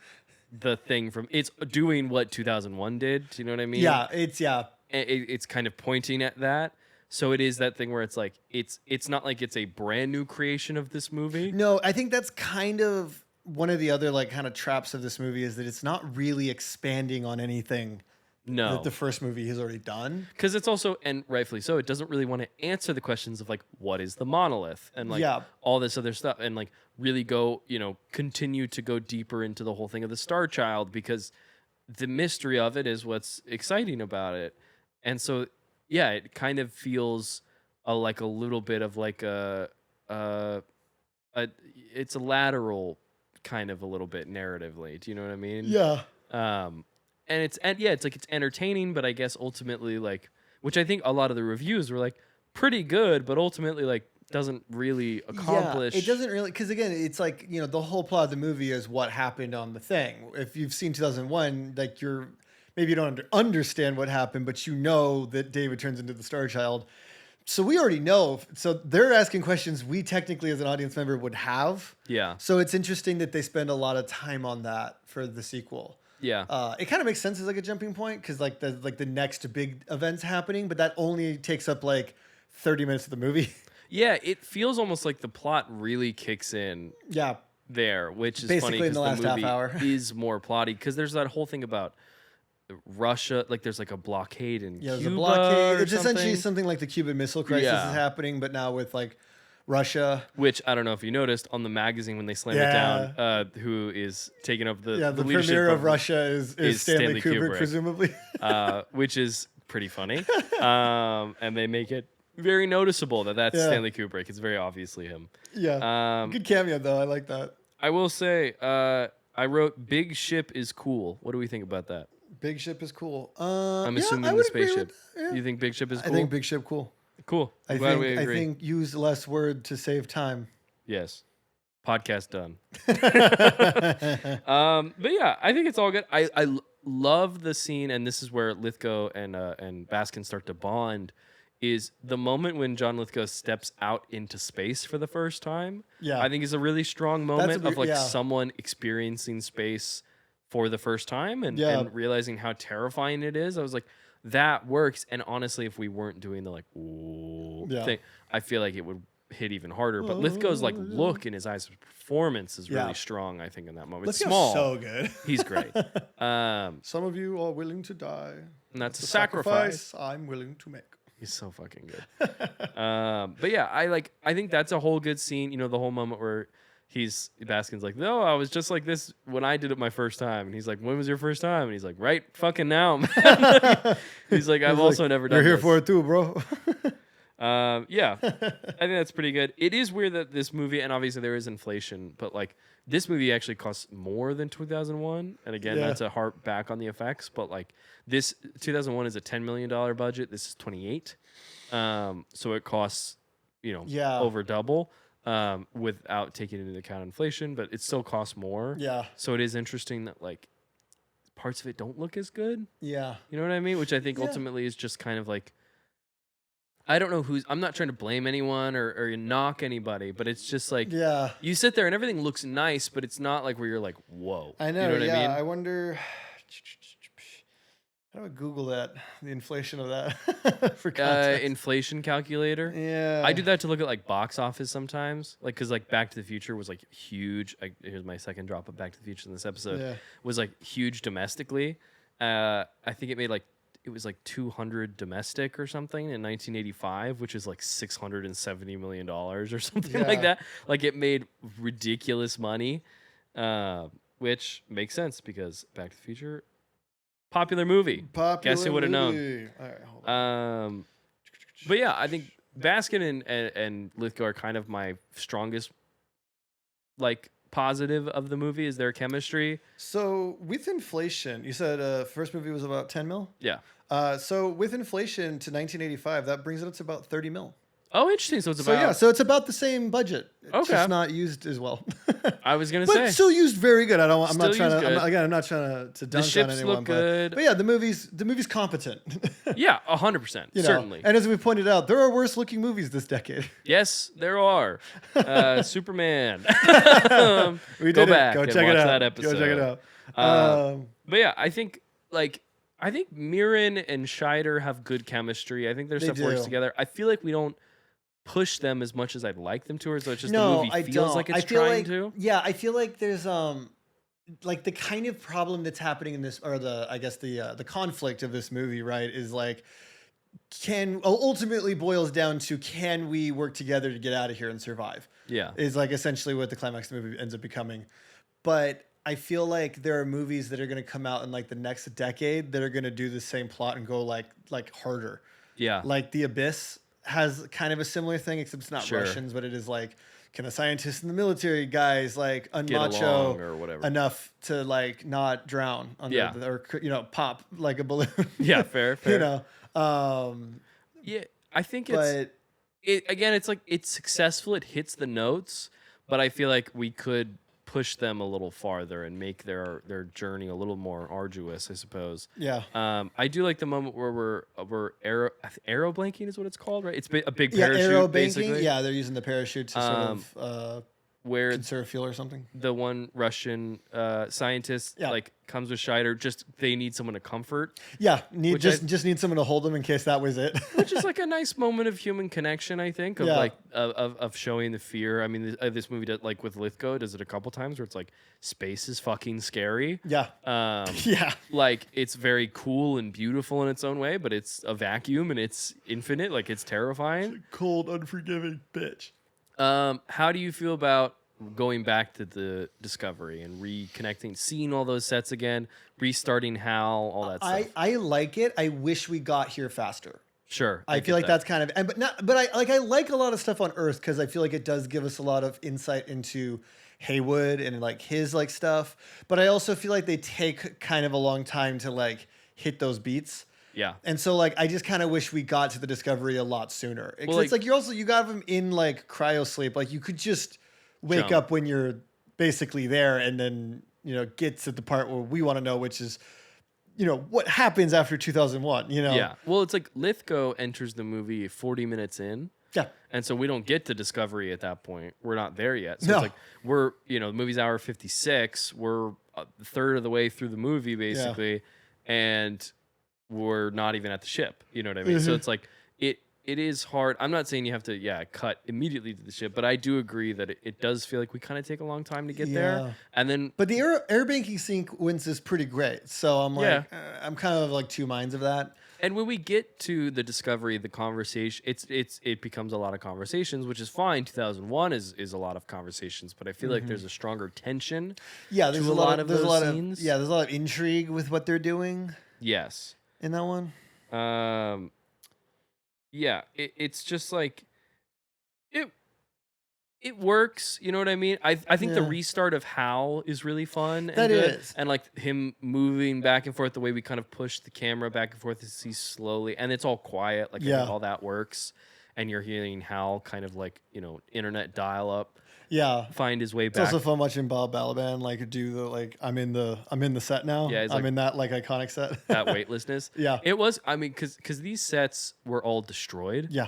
the thing it's doing what 2001 did. Do you know what I mean? Yeah, it's kind of pointing at that. So it is that thing where it's like it's not like it's a brand new creation of this movie. No, I think that's kind of one of the other like kind of traps of this movie is that it's not really expanding on anything that the first movie has already done. Because it's also, and rightfully so, it doesn't really want to answer the questions of like what is the monolith and like all this other stuff and like really go, continue to go deeper into the whole thing of the Star Child because the mystery of it is what's exciting about it. And so, yeah, it kind of feels like a little bit of like it's a lateral kind of a little bit narratively. Do you know what I mean? Yeah. And it's like it's entertaining, but I guess ultimately like, which I think a lot of the reviews were like pretty good, but ultimately like doesn't really accomplish. Yeah, it doesn't really, because again, it's like the whole plot of the movie is what happened on the thing. If you've seen 2001, like maybe you don't understand what happened, but you know that David turns into the Star Child. So we already know. So they're asking questions we technically as an audience member would have. Yeah. So it's interesting that they spend a lot of time on that for the sequel. Yeah. It kind of makes sense as like a jumping point because like the next big event's happening, but that only takes up like 30 minutes of the movie. Yeah, it feels almost like the plot really kicks in. Yeah. There, which is basically funny in the last movie half hour is more plotty because there's that whole thing about Russia, like there's like a blockade in Cuba. There's a blockade. It's essentially something like the Cuban Missile Crisis is happening, but now with like Russia. Which I don't know if you noticed on the magazine when they slam it down, who is taking up the the leadership premier of Russia is Stanley Kubrick, presumably. Which is pretty funny. And they make it very noticeable that's Stanley Kubrick. It's very obviously him. Yeah. Good cameo, though. I like that. I will say, I wrote Big Ship is cool. What do we think about that? Big Ship is cool. I'm assuming the spaceship. You think Big Ship is cool? I think Big Ship cool. Cool. I think use less word to save time. Yes. Podcast done. But yeah, I think it's all good. I love the scene, and this is where Lithgow and Baskin start to bond, is the moment when John Lithgow steps out into space for the first time. Yeah. I think is a really strong moment of someone experiencing space for the first time and realizing how terrifying it is. I was like, that works. And honestly, if we weren't doing the thing, I feel like it would hit even harder. But Lithgow's look in his eyes, performance is really strong, I think, in that moment. It's small. So good. He's great. Some of you are willing to die. And that's a sacrifice I'm willing to make. He's so fucking good. But yeah, I think that's a whole good scene. You know, the whole moment where Baskin's like, no, I was just like this when I did it my first time. And he's like, when was your first time? And he's like, right fucking now, man. He's like, I've also never done this. You're here for it too, bro. Yeah, I think that's pretty good. It is weird that this movie, and obviously there is inflation, but this movie actually costs more than 2001. And again, that's a harp back on the effects. But this 2001 is a $10 million budget. This is 28. So it costs, over double. Without taking into account inflation, but it still costs more. Yeah. So it is interesting that parts of it don't look as good. Yeah. You know what I mean? Which I think ultimately is just kind of I don't know I'm not trying to blame anyone or knock anybody, but it's just you sit there and everything looks nice, but it's not where you're like, whoa. I know. You know what I mean? I wonder. How do I Google that? The inflation of that for context. Inflation calculator. Yeah. I do that to look at box office sometimes. Because Back to the Future was huge. Here's my second drop of Back to the Future in this episode. Yeah. Was huge domestically. I think it made it was 200 domestic or something in 1985, which is $670 million or something like that. It made ridiculous money, which makes sense because Back to the Future. Popular movie. Guess who would have known? All right, hold on. But yeah, I think Baskin and Lithgow are kind of my strongest, positive of the movie is their chemistry. So with inflation, you said first movie was about 10 mil? Yeah. So with inflation to 1985, that brings it up to about 30 mil. Oh, interesting. So it's about so it's about the same budget. Okay. It's just not used as well. I was gonna say, but still used very good. I'm not trying to dunk on anyone. The ships look good. But yeah, the movie's competent. Yeah, 100%. Certainly. And as we pointed out, there are worse looking movies this decade. Yes, there are. Superman. We did back Go and check watch it out. that episode. Go check it out. But yeah, I think Mirren and Scheider have good chemistry. I think their stuff works together. I feel like we don't push them as much as I'd like them to, or so it's just the movie feels like it's trying to. Yeah, I feel like there's the kind of problem that's happening in this, or the conflict of this movie, right, is ultimately boils down to, can we work together to get out of here and survive? Yeah. Is essentially what the climax of the movie ends up becoming. But I feel like there are movies that are going to come out in the next decade that are going to do the same plot and go harder. Yeah. The Abyss has kind of a similar thing, except it's not Russians, but it is can the scientists and the military guys unmacho or whatever enough to not drown or pop like a balloon? Yeah, fair. Yeah, I think it's successful. It hits the notes, but I feel like we could push them a little farther and make their journey a little more arduous, I suppose. Yeah. I do like the moment where we're aero blanking is what it's called, right? It's a big parachute. Aero banking. Basically. Yeah, they're using the parachute to sort of where conserve fuel or something. The one Russian scientist comes with Scheider. Just they need someone to comfort. Yeah, just need someone to hold them in case that was it. Which is a nice moment of human connection, I think, of of showing the fear. I mean, this movie does, with Lithgow does it a couple times where it's space is fucking scary. Yeah. Yeah. It's very cool and beautiful in its own way, but it's a vacuum and it's infinite. It's terrifying. It's a cold, unforgiving bitch. How do you feel about going back to the Discovery and reconnecting, seeing all those sets again, restarting Hal, all that stuff? I like it. I wish we got here faster. Sure. I feel like that's kind of, but I like a lot of stuff on Earth because I feel like it does give us a lot of insight into Haywood and like his like stuff. But I also feel like they take kind of a long time to like hit those beats. Yeah. And so like I just kind of wish we got to the Discovery a lot sooner. Well, it's like you got them in like cryo sleep. Like you could just wake up when you're basically there and then, get to the part where we want to know, which is, what happens after 2001, Yeah. Well, it's like Lithgow enters the movie 40 minutes in. Yeah. And so we don't get to Discovery at that point. We're not there yet. So No. it's like the movie's hour 56. We're a third of the way through the movie basically, and we're not even at the ship. You know what I mean? So it's like it is hard. I'm not saying you have to cut immediately to the ship, but I do agree that it does feel like we kind of take a long time to get there. And then but the air banking sequence is pretty great. So I'm like I'm kind of like two minds of that. And when we get to the Discovery, the conversation, it becomes a lot of conversations, which is fine. 2001 is a lot of conversations, but I feel like there's a stronger tension. Yeah, there's a lot of those scenes. There's a lot of intrigue with what they're doing. Yes, in that one. It's just like it works. You know what I mean? I think the restart of Hal is really fun. That is. And like him moving back and forth, the way we kind of push the camera back and forth to see slowly, and it's all quiet. Like I think all that works, and you're hearing Hal kind of like internet dial up. Yeah, find his way back. It's also fun watching Bob Balaban like do the like I'm in the set now. Yeah, I'm in that like iconic set. That weightlessness. Yeah, it was. I mean, because these sets were all destroyed. Yeah,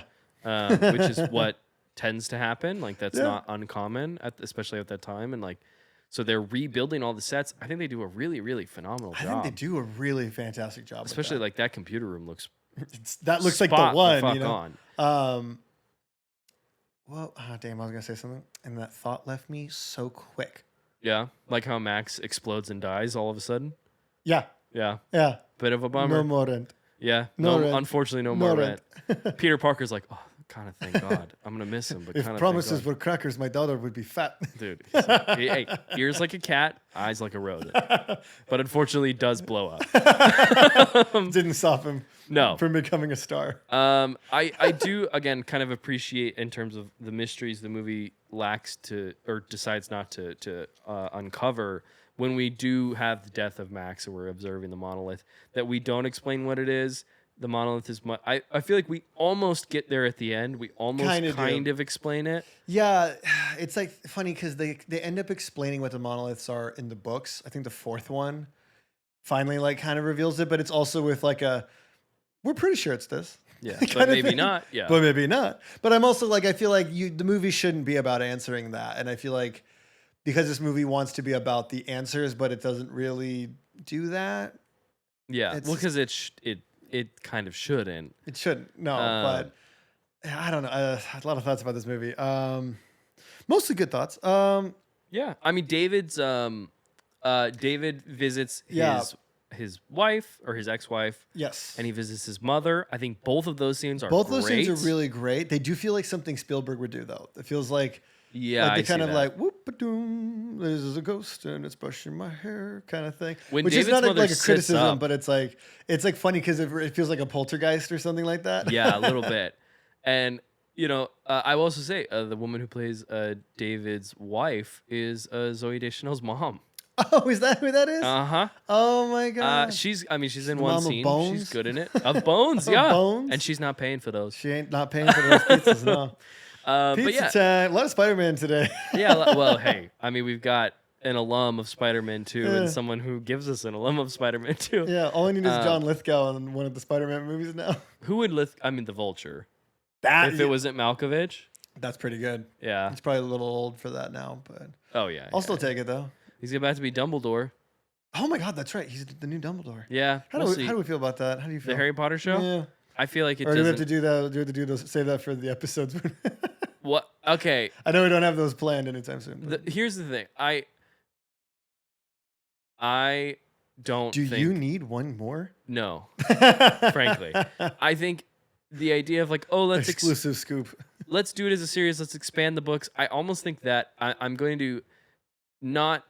which is what tends to happen. Like that's not uncommon, especially at that time. And like, so they're rebuilding all the sets. I think they do a really, really phenomenal job. I think they do a really fantastic job. Especially like that computer room looks. That looks like the one. The fuck on. Well, damn, I was gonna say something, and that thought left me so quick. Yeah, like how Max explodes and dies all of a sudden. Yeah. Bit of a bummer. No more rent. Yeah, no rent. Unfortunately, no more rent. Peter Parker's like, oh, kind of thank God. I'm gonna miss him, but if kind of promises were crackers, my daughter would be fat. Dude, hey, ears like a cat, eyes like a rodent, but unfortunately, does blow up. Didn't stop him. No, from becoming a star. I do again kind of appreciate in terms of the mysteries the movie lacks to or decides not to uncover when we do have the death of Max and we're observing the monolith, that we don't explain what it is. The monolith is I feel like we almost get there at the end. We almost kind of explain it. Yeah, it's like funny because they end up explaining what the monoliths are in the books. I think the fourth one finally like kind of reveals it, but it's also with like we're pretty sure it's this. Yeah, but maybe not. Yeah, but maybe not. But I'm also like I feel like the movie shouldn't be about answering that, and I feel like because this movie wants to be about the answers, but it doesn't really do that. Yeah, well, because it kind of shouldn't. It shouldn't. No, but I don't know. A lot of thoughts about this movie. Mostly good thoughts. Yeah, I mean, David visits his wife or his ex-wife. Yes, and he visits his mother. I think both of those scenes are those scenes are really great. They do feel like something Spielberg would do, though. It feels like they kind of like whoop-a-doom, there's a ghost and it's brushing my hair kind of thing. Which is not like a criticism, but it's like funny because it feels like a poltergeist or something like that. Yeah, a little bit. And I will also say the woman who plays David's wife is Zooey Deschanel's mom. Oh, is that who that is? Uh-huh. Oh my god. She's in one scene. Bones? She's good in it. Of Bones, yeah. Bones? And she's not paying for those. She ain't not paying for those pizzas, no. Pizza time. A lot of Spider-Man today. Yeah, well, hey, I mean, we've got an alum of Spider-Man 2 and someone who gives us an alum of Spider-Man 2. Yeah, all I need is John Lithgow in one of the Spider-Man movies now. Who would the Vulture. If it wasn't Malkovich. That's pretty good. Yeah. He's probably a little old for that now, but oh yeah. I'll still take it though. He's about to be Dumbledore. Oh my god, that's right. He's the new Dumbledore. Yeah. How do we feel about that? How do you feel? The Harry Potter show? Yeah. I feel like it doesn't. Do we have to do that? Do we have to do those? Save that for the episodes. What? Okay. I know we don't have those planned anytime soon. Here's the thing. I don't. Do you need one more? No. Frankly, I think the idea of like, oh, let's exclusive scoop. let's do it as a series. Let's expand the books. I almost think that I'm going to not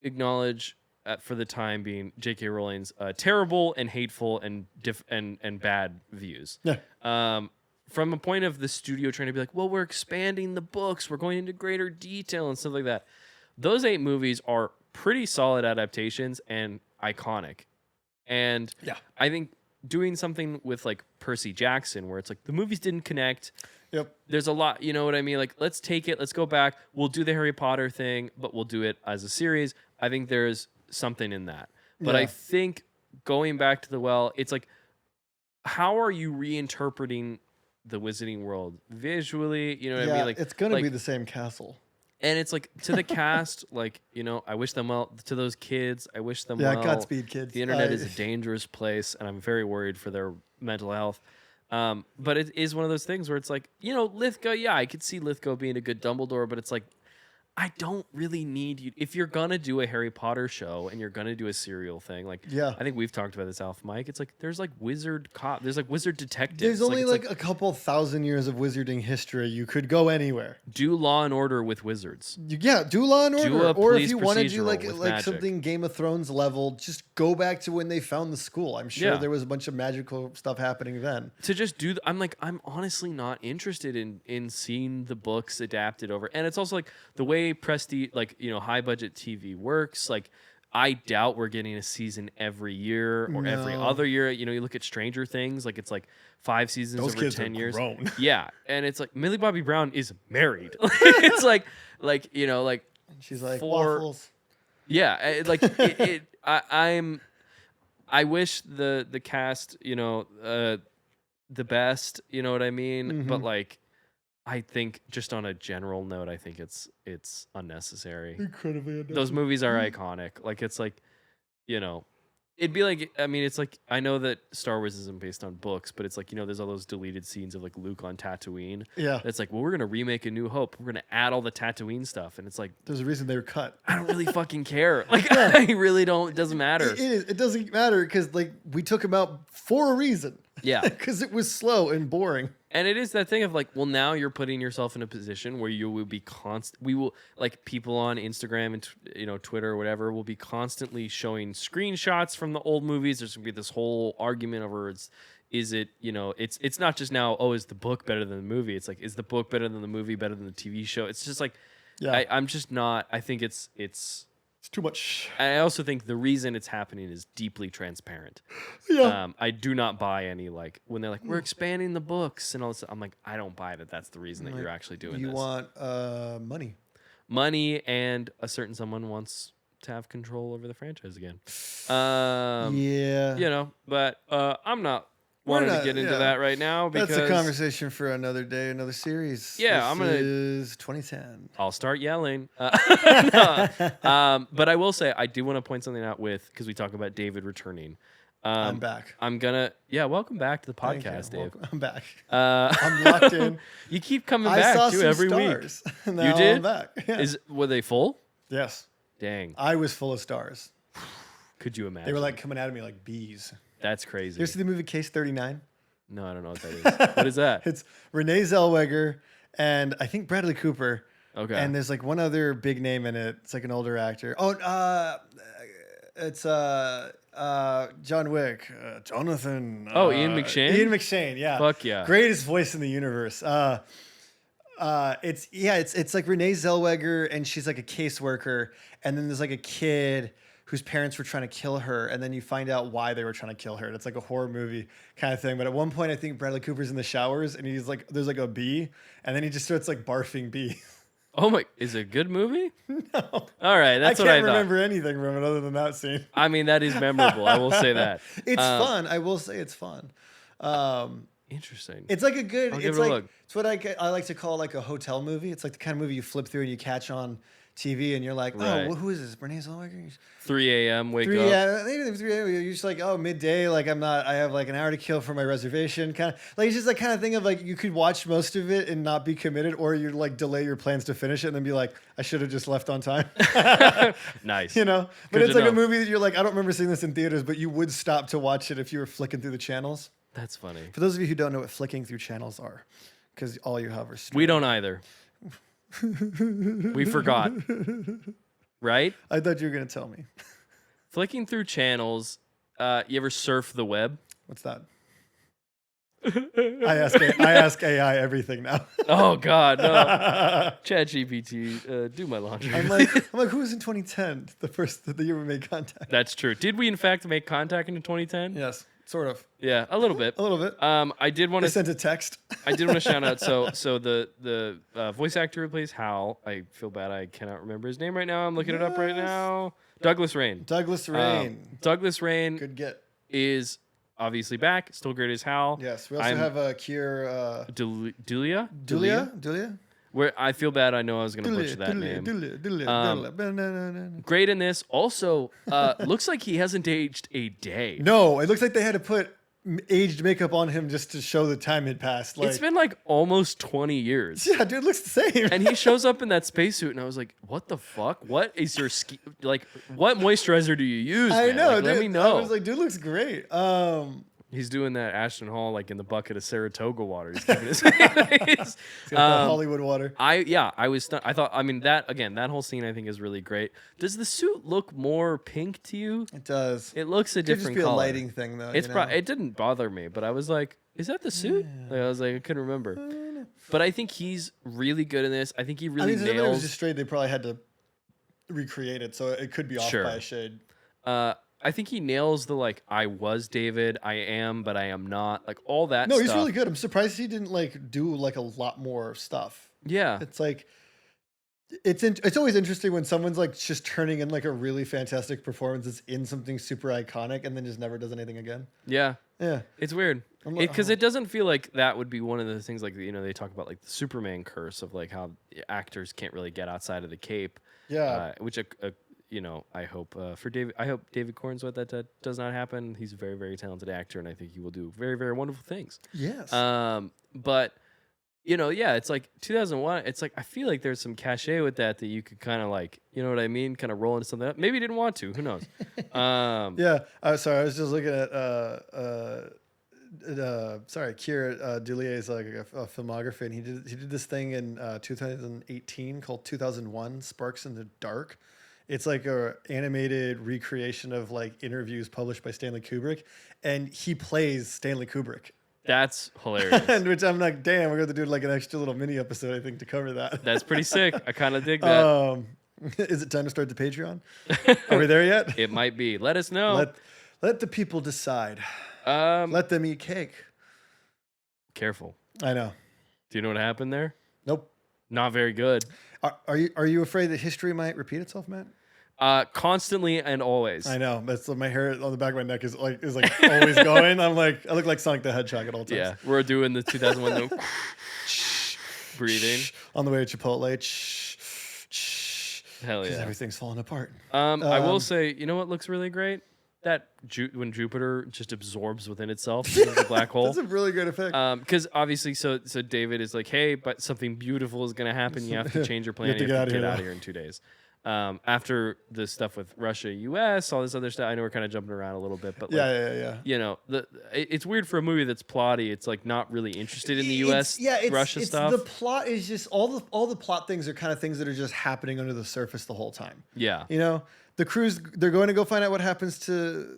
acknowledge for the time being J.K. Rowling's terrible and hateful and bad views. Yeah. From a point of the studio trying to be like, well, we're expanding the books, we're going into greater detail and stuff like that. Those 8 movies are pretty solid adaptations and iconic. And yeah, I think doing something with like Percy Jackson, where it's like the movies didn't connect. Yep. There's a lot, you know what I mean? Like, let's take it, let's go back. We'll do the Harry Potter thing, but we'll do it as a series. I think there's something in that. But I think going back to the well, it's like, how are you reinterpreting the Wizarding World visually? You know what I mean? Like, it's gonna be the same castle. And it's like, to the cast, like, you know, I wish them well. To those kids, I wish them well. Yeah, Godspeed, kids. The internet is a dangerous place, and I'm very worried for their mental health. But it is one of those things where it's like, you know, Lithgow, I could see Lithgow being a good Dumbledore, but it's like, I don't really need you. If you're going to do a Harry Potter show and you're going to do a serial thing, like, I think we've talked about this, Alpha Mike. It's like, there's like wizard cop, there's like wizard detectives. There's only like a couple thousand years of wizarding history. You could go anywhere. Do Law and Order with wizards. Yeah, do Law and Order. Or if you want to do like magic. something Game of Thrones level, just go back to when they found the school. I'm sure there was a bunch of magical stuff happening then. To just do, I'm honestly not interested in seeing the books adapted over. And it's also like the way prestige, like, you know, high budget TV works. Like, I doubt we're getting a season every year or every other year. You know, you look at Stranger Things, like it's like 5 seasons Those over kids 10 are years. Grown. Yeah, and it's like Millie Bobby Brown is married. It's like you know, like she's like waffles. Yeah, like I wish the cast, you know, the best. You know what I mean? Mm-hmm. But like, I think just on a general note, I think it's unnecessary. Incredibly unnecessary. Those movies are iconic. Like, it's like, you know, it'd be like, I mean, it's like, I know that Star Wars isn't based on books, but it's like, you know, there's all those deleted scenes of like Luke on Tatooine. Yeah. It's like, well, we're going to remake A New Hope. We're going to add all the Tatooine stuff. And it's like, there's a reason they were cut. I don't really fucking care. Like, I really don't. It doesn't matter. It doesn't matter because like we took them out for a reason. Yeah. Because it was slow and boring. And it is that thing of like, well, now you're putting yourself in a position where you will be we will, like, people on Instagram and you know, Twitter or whatever will be constantly showing screenshots from the old movies. There's gonna be this whole argument over is it, you know, it's not just now, oh, is the book better than the movie? It's like, is the book better than the movie, better than the TV show? It's just like, I'm just not. I think it's too much. I also think the reason it's happening is deeply transparent. Yeah. I do not buy any, like, when they're like, we're expanding the books and all this. I'm like, I don't buy that. That's the reason that you're actually doing this. You want money. Money, and a certain someone wants to have control over the franchise again. Yeah. You know, but I'm not wanting to get into that right now because that's a conversation for another day, another series. Yeah, this is 2010. I'll start yelling. But I will say I do want to point something out because we talk about David returning. I'm back. I'm gonna welcome back to the podcast, Dave. I'm back. I'm locked in. You keep coming back too every stars. week. Now you did? I'm back. Yeah. Were they full? Yes. Dang. I was full of stars. Could you imagine? They were like coming out of me like bees. That's crazy. You ever see the movie Case 39? No, I don't know what that is. What is that? It's Renee Zellweger and I think Bradley Cooper. Okay. And there's like one other big name in it. It's like an older actor. Oh, it's John Wick, Jonathan. Ian McShane. Ian McShane, yeah. Fuck yeah. Greatest voice in the universe. It's like Renee Zellweger, and she's like a caseworker, and then there's like a kid whose parents were trying to kill her, and then you find out why they were trying to kill her. And it's like a horror movie kind of thing. But at one point, I think Bradley Cooper's in the showers, and he's like, there's like a bee, and then he just starts like barfing bees. Oh my! Is it a good movie? No. All right, that's what I thought. I can't remember anything from it other than that scene. I mean, that is memorable. I will say that. It's fun. I will say it's fun. Interesting. It's like a good. I'll it's give it a like look. it's what I like to call like a hotel movie. It's like the kind of movie you flip through and you catch on TV, and you're like, Right. oh, who is this? Renee Zellweger? 3 a.m. Wake 3 up. Yeah, maybe 3 a.m. You're just like, oh, midday. Like I have like an hour to kill for my reservation. Kind of like it's just that kind of thing of like you could watch most of it and not be committed, or you like delay your plans to finish it and then be like, I should have just left on time. Nice. You know, but Good it's to like know. a movie that you're like, I don't remember seeing this in theaters, but you would stop to watch it if you were flicking through the channels. That's funny. For those of you who don't know what flicking through channels are, because all you have are straight. We don't either. We forgot. Right? I thought you were going to tell me. Flicking through channels. You ever surf the web? What's that? I ask AI everything now. Oh God, no! ChatGPT, do my laundry. I'm like, who was in 2010? The year we made contact. That's true. Did we in fact make contact in 2010? Yes, sort of. Yeah, a little bit. A little bit. I did want to send a text. I did want to shout out. So the voice actor who plays Hal. I feel bad. I cannot remember his name right now. I'm looking it up right now. Douglas Rain. Douglas Rain. Douglas Rain. Good get. Is obviously back. Still great as Hal. Yes. We also have Kier. Dulia. Where I feel bad. I know I was going to butcher that name. Great in this. Also, looks like he hasn't aged a day. No, it looks like they had to put aged makeup on him just to show the time had passed. It's been like almost 20 years. Yeah, dude, it looks the same. And he shows up in that spacesuit, and I was like, "What the fuck? What is your what moisturizer do you use?" I know. Like, let me know. I was like, "Dude, looks great." He's doing that Ashton Hall like in the bucket of Saratoga water. He's giving his face. Hollywood water. I was I thought, I mean, that whole scene I think is really great. Does the suit look more pink to you? It does. It looks a different color. It could just be color. a lighting thing though. It didn't bother me, but I was like, is that the suit? Yeah. Like, I was like, I couldn't remember. But I think he's really good in this. I think he really nails. If it was just straight, they probably had to recreate it, so it could be off by a shade. I think he nails the like I was David, I am, but I am not, like all that. No, he's really good. I'm surprised he didn't like do like a lot more stuff. Yeah, it's like it's always interesting when someone's like just turning in like a really fantastic performance that's in something super iconic and then just never does anything again. Yeah, yeah, it's weird because it doesn't feel like that would be one of the things like they talk about like the Superman curse of like how actors can't really get outside of the cape. Yeah, which I hope for David. I hope David Cornswet that does not happen. He's a very, very talented actor, and I think he will do very, very wonderful things. Yes. But it's like 2001. It's like I feel like there's some cachet with that you could kind of like, you know what I mean, kind of roll into something. Maybe he didn't want to. Who knows? Yeah. Sorry, I was just looking at Keira Dulier's like a filmography, and he did this thing in 2018 called 2001 Sparks in the Dark. It's like a animated recreation of like interviews published by Stanley Kubrick, and he plays Stanley Kubrick. That's hilarious. And which I'm like, damn, we're going to do like an extra little mini episode, I think, to cover that. That's pretty sick. I kind of dig that. Is it time to start the Patreon? Are we there yet? It might be. Let us know. Let the people decide. Let them eat cake. Careful. I know. Do you know what happened there? Nope. Not very good. Are you afraid that history might repeat itself, Matt? Constantly and always. I know. That's my hair on the back of my neck is like always going. I look like Sonic the Hedgehog at all times. Yeah, we're doing the 2001 breathing on the way to Chipotle. Hell yeah! Everything's falling apart. I will say, you know what looks really great? That when Jupiter just absorbs within itself into the black hole. That's a really good effect. Because obviously, so David is like, hey, but something beautiful is going to happen. You have to change your plan. You have to get out of here in 2 days. After the stuff with Russia, U.S., all this other stuff. I know we're kind of jumping around a little bit, but like, yeah. You know, it's weird for a movie that's plotty. It's like not really interested in the U.S. Russia stuff. The plot is just all the plot things are kind of things that are just happening under the surface the whole time. Yeah, you know, the crews, they're going to go find out what happens to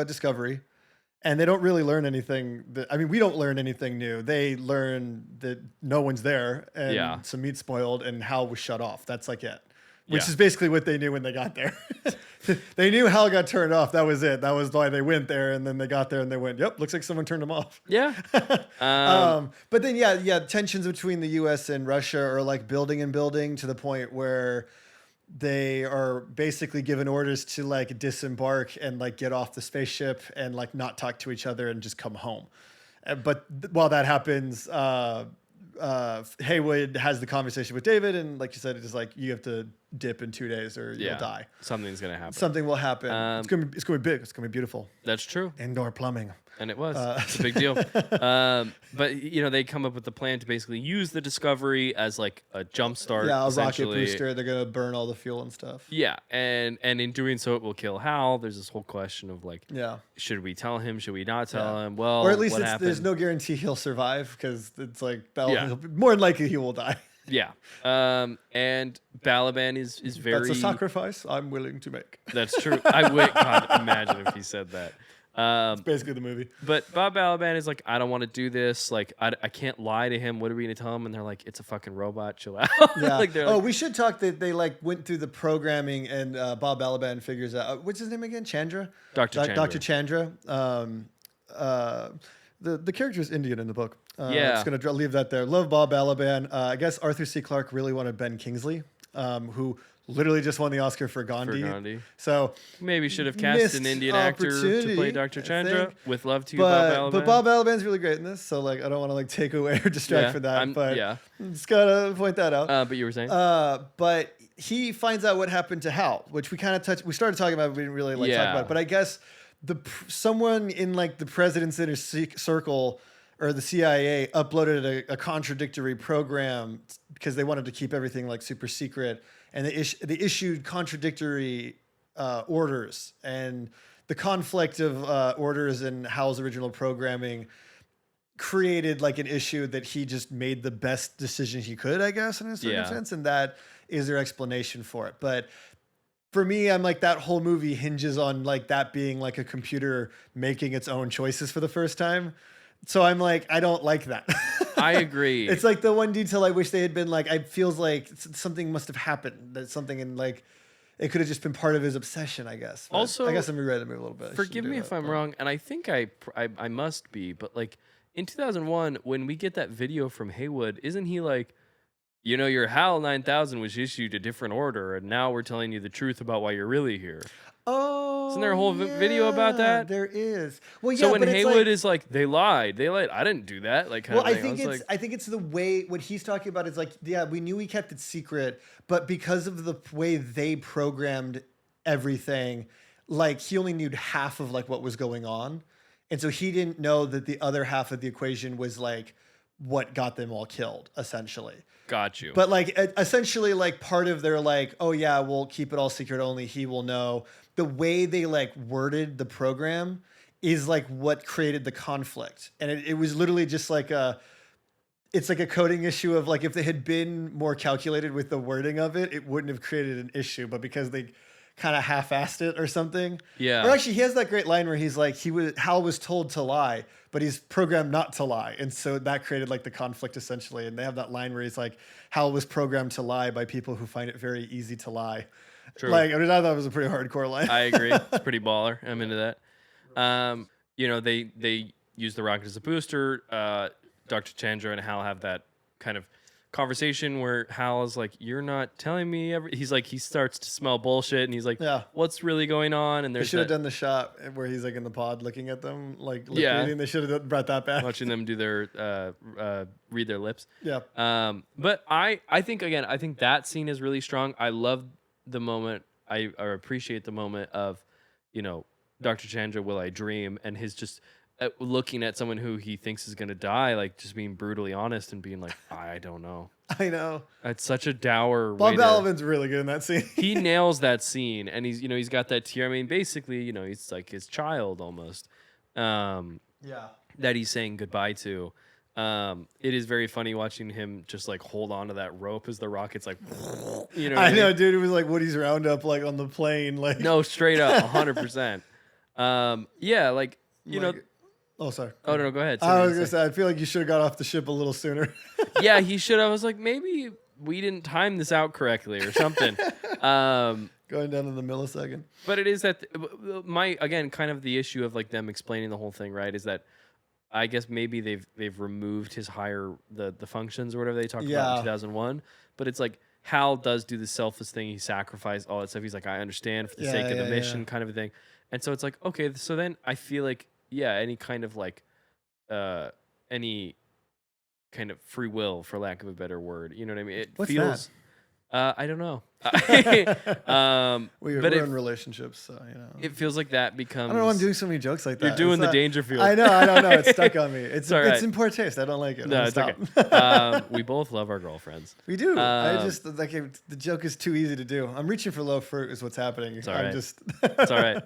Discovery, and they don't really learn anything. We don't learn anything new. They learn that no one's there, and some meat's spoiled, and Hal was shut off. That's like it. Which is basically what they knew when they got there. They knew Hal got turned off. That was it. That was why they went there. And then they got there and they went, yep, looks like someone turned them off. Yeah. But then, tensions between the U.S. and Russia are like building to the point where they are basically given orders to like disembark and like get off the spaceship and like not talk to each other and just come home. But while that happens, Haywood has the conversation with David, and like you said, it's just like you have to dip in 2 days or you'll die. Something's gonna happen. Something will happen. It's gonna be big. It's gonna be beautiful. That's true. Indoor plumbing. And it was. It's a big deal. But, they come up with the plan to basically use the Discovery as like a jump start. Yeah, a rocket booster. They're going to burn all the fuel and stuff. Yeah. And in doing so, it will kill Hal. There's this whole question of like, should we tell him? Should we not tell him? Well, or at least there's no guarantee he'll survive because it's like, more than likely he will die. Yeah. And Balaban is very... That's a sacrifice I'm willing to make. That's true. I would, God, imagine if he said that. It's basically the movie. But Bob Balaban is like, I don't want to do this. Like, I can't lie to him. What are we going to tell him? And they're like, it's a fucking robot. Chill out. Yeah. We should talk that they like went through the programming and Bob Balaban figures out. What's his name again? Chandra? Dr. Chandra. The character is Indian in the book. I'm just going to leave that there. Love Bob Balaban. I guess Arthur C. Clarke really wanted Ben Kingsley, who literally just won the Oscar for Gandhi. So maybe should have cast an Indian actor to play Dr. Chandra. With love to Bob Balaban. But Bob Balaban's really great in this, so like I don't want to like take away or distract from that. Just gotta point that out. But you were saying? But he finds out what happened to Hal, which we kind of touched. We started talking about, but we didn't really talk about it. But I guess someone in like the president's inner circle or the CIA uploaded a contradictory program because they wanted to keep everything like super secret. And they issued contradictory orders, and the conflict of orders in Hal's original programming created like an issue that he just made the best decision he could, I guess, in a certain sense, and that is their explanation for it. But for me, I'm like, that whole movie hinges on like that being like a computer making its own choices for the first time. So I'm like, I don't like that. I agree. It's like the one detail I wish they had been like, it feels like something must have happened. That something in like, it could have just been part of his obsession, I guess. But also, I guess I'm rewriting the movie a little bit. Forgive me if I'm wrong, and I think I must be, but like in 2001, when we get that video from Haywood, isn't he like, your HAL 9000 was issued a different order, and now we're telling you the truth about why you're really here. Oh, isn't there a whole video about that? There is. Well, yeah. So when Haywood is like, they lied. I didn't do that. Like, kind of thing. I think it's the way what he's talking about is like, we knew we kept it secret, but because of the way they programmed everything, like he only knew half of like what was going on, and so he didn't know that the other half of the equation was like what got them all killed, essentially. Got you. But like essentially, like part of their like, oh yeah, we'll keep it all secret. Only he will know. The way they like worded the program is like what created the conflict, and it was literally just like it's like a coding issue of like if they had been more calculated with the wording of it, it wouldn't have created an issue. But because they kind of half-assed it or something. Yeah. Or actually, he has that great line where he's like, Hal was told to lie, but he's programmed not to lie. And so that created like the conflict essentially. And they have that line where he's like, Hal was programmed to lie by people who find it very easy to lie. True. Like, I thought it was a pretty hardcore line. I agree. It's pretty baller. I'm into that. They use the rocket as a booster. Dr. Chandra and Hal have that kind of conversation where Hal is like, you're not telling me he's like, he starts to smell bullshit and he's like, what's really going on? And they should have done the shot where he's like in the pod looking at them, like reading. They should have brought that back. Watching them do their read their lips. Yeah. But I think that scene is really strong. I love the moment. I appreciate the moment of, Dr. Chandra, will I dream? And his just looking at someone who he thinks is going to die, like just being brutally honest and being like, I don't know. I know. It's such a dour Bob Balaban's really good in that scene. He nails that scene. And he's, he's got that tear. I mean, basically, he's like his child almost. That he's saying goodbye to. It is very funny watching him just like hold on to that rope as the rocket's like, I know, dude. It was like Woody's Roundup, like on the plane, like no, straight up, 100%. Oh, sorry. Oh no, go ahead. I was gonna say, I feel like you should have got off the ship a little sooner. Yeah, he should. I was like, maybe we didn't time this out correctly or something. Going down in the millisecond. But it is that kind of the issue of like them explaining the whole thing, right? Is that I guess maybe they've removed his the functions or whatever they talked about in 2001. But it's like Hal does do the selfless thing. He sacrificed all that stuff. He's like, I understand for the sake of the mission, kind of a thing. And so it's like, okay, so then I feel like any kind of like any kind of free will, for lack of a better word. You know what I mean? It What's feels I don't know. We're in relationships, so it feels like that becomes. I don't know. I'm doing so many jokes like that. You're doing the Dangerfield. I know. I don't know. It's stuck on me. It's right. It's in poor taste. I don't like it. No, it's okay. We both love our girlfriends. We do. I just like the joke is too easy to do. I'm reaching for low fruit. Is what's happening. It's all right. It's all right.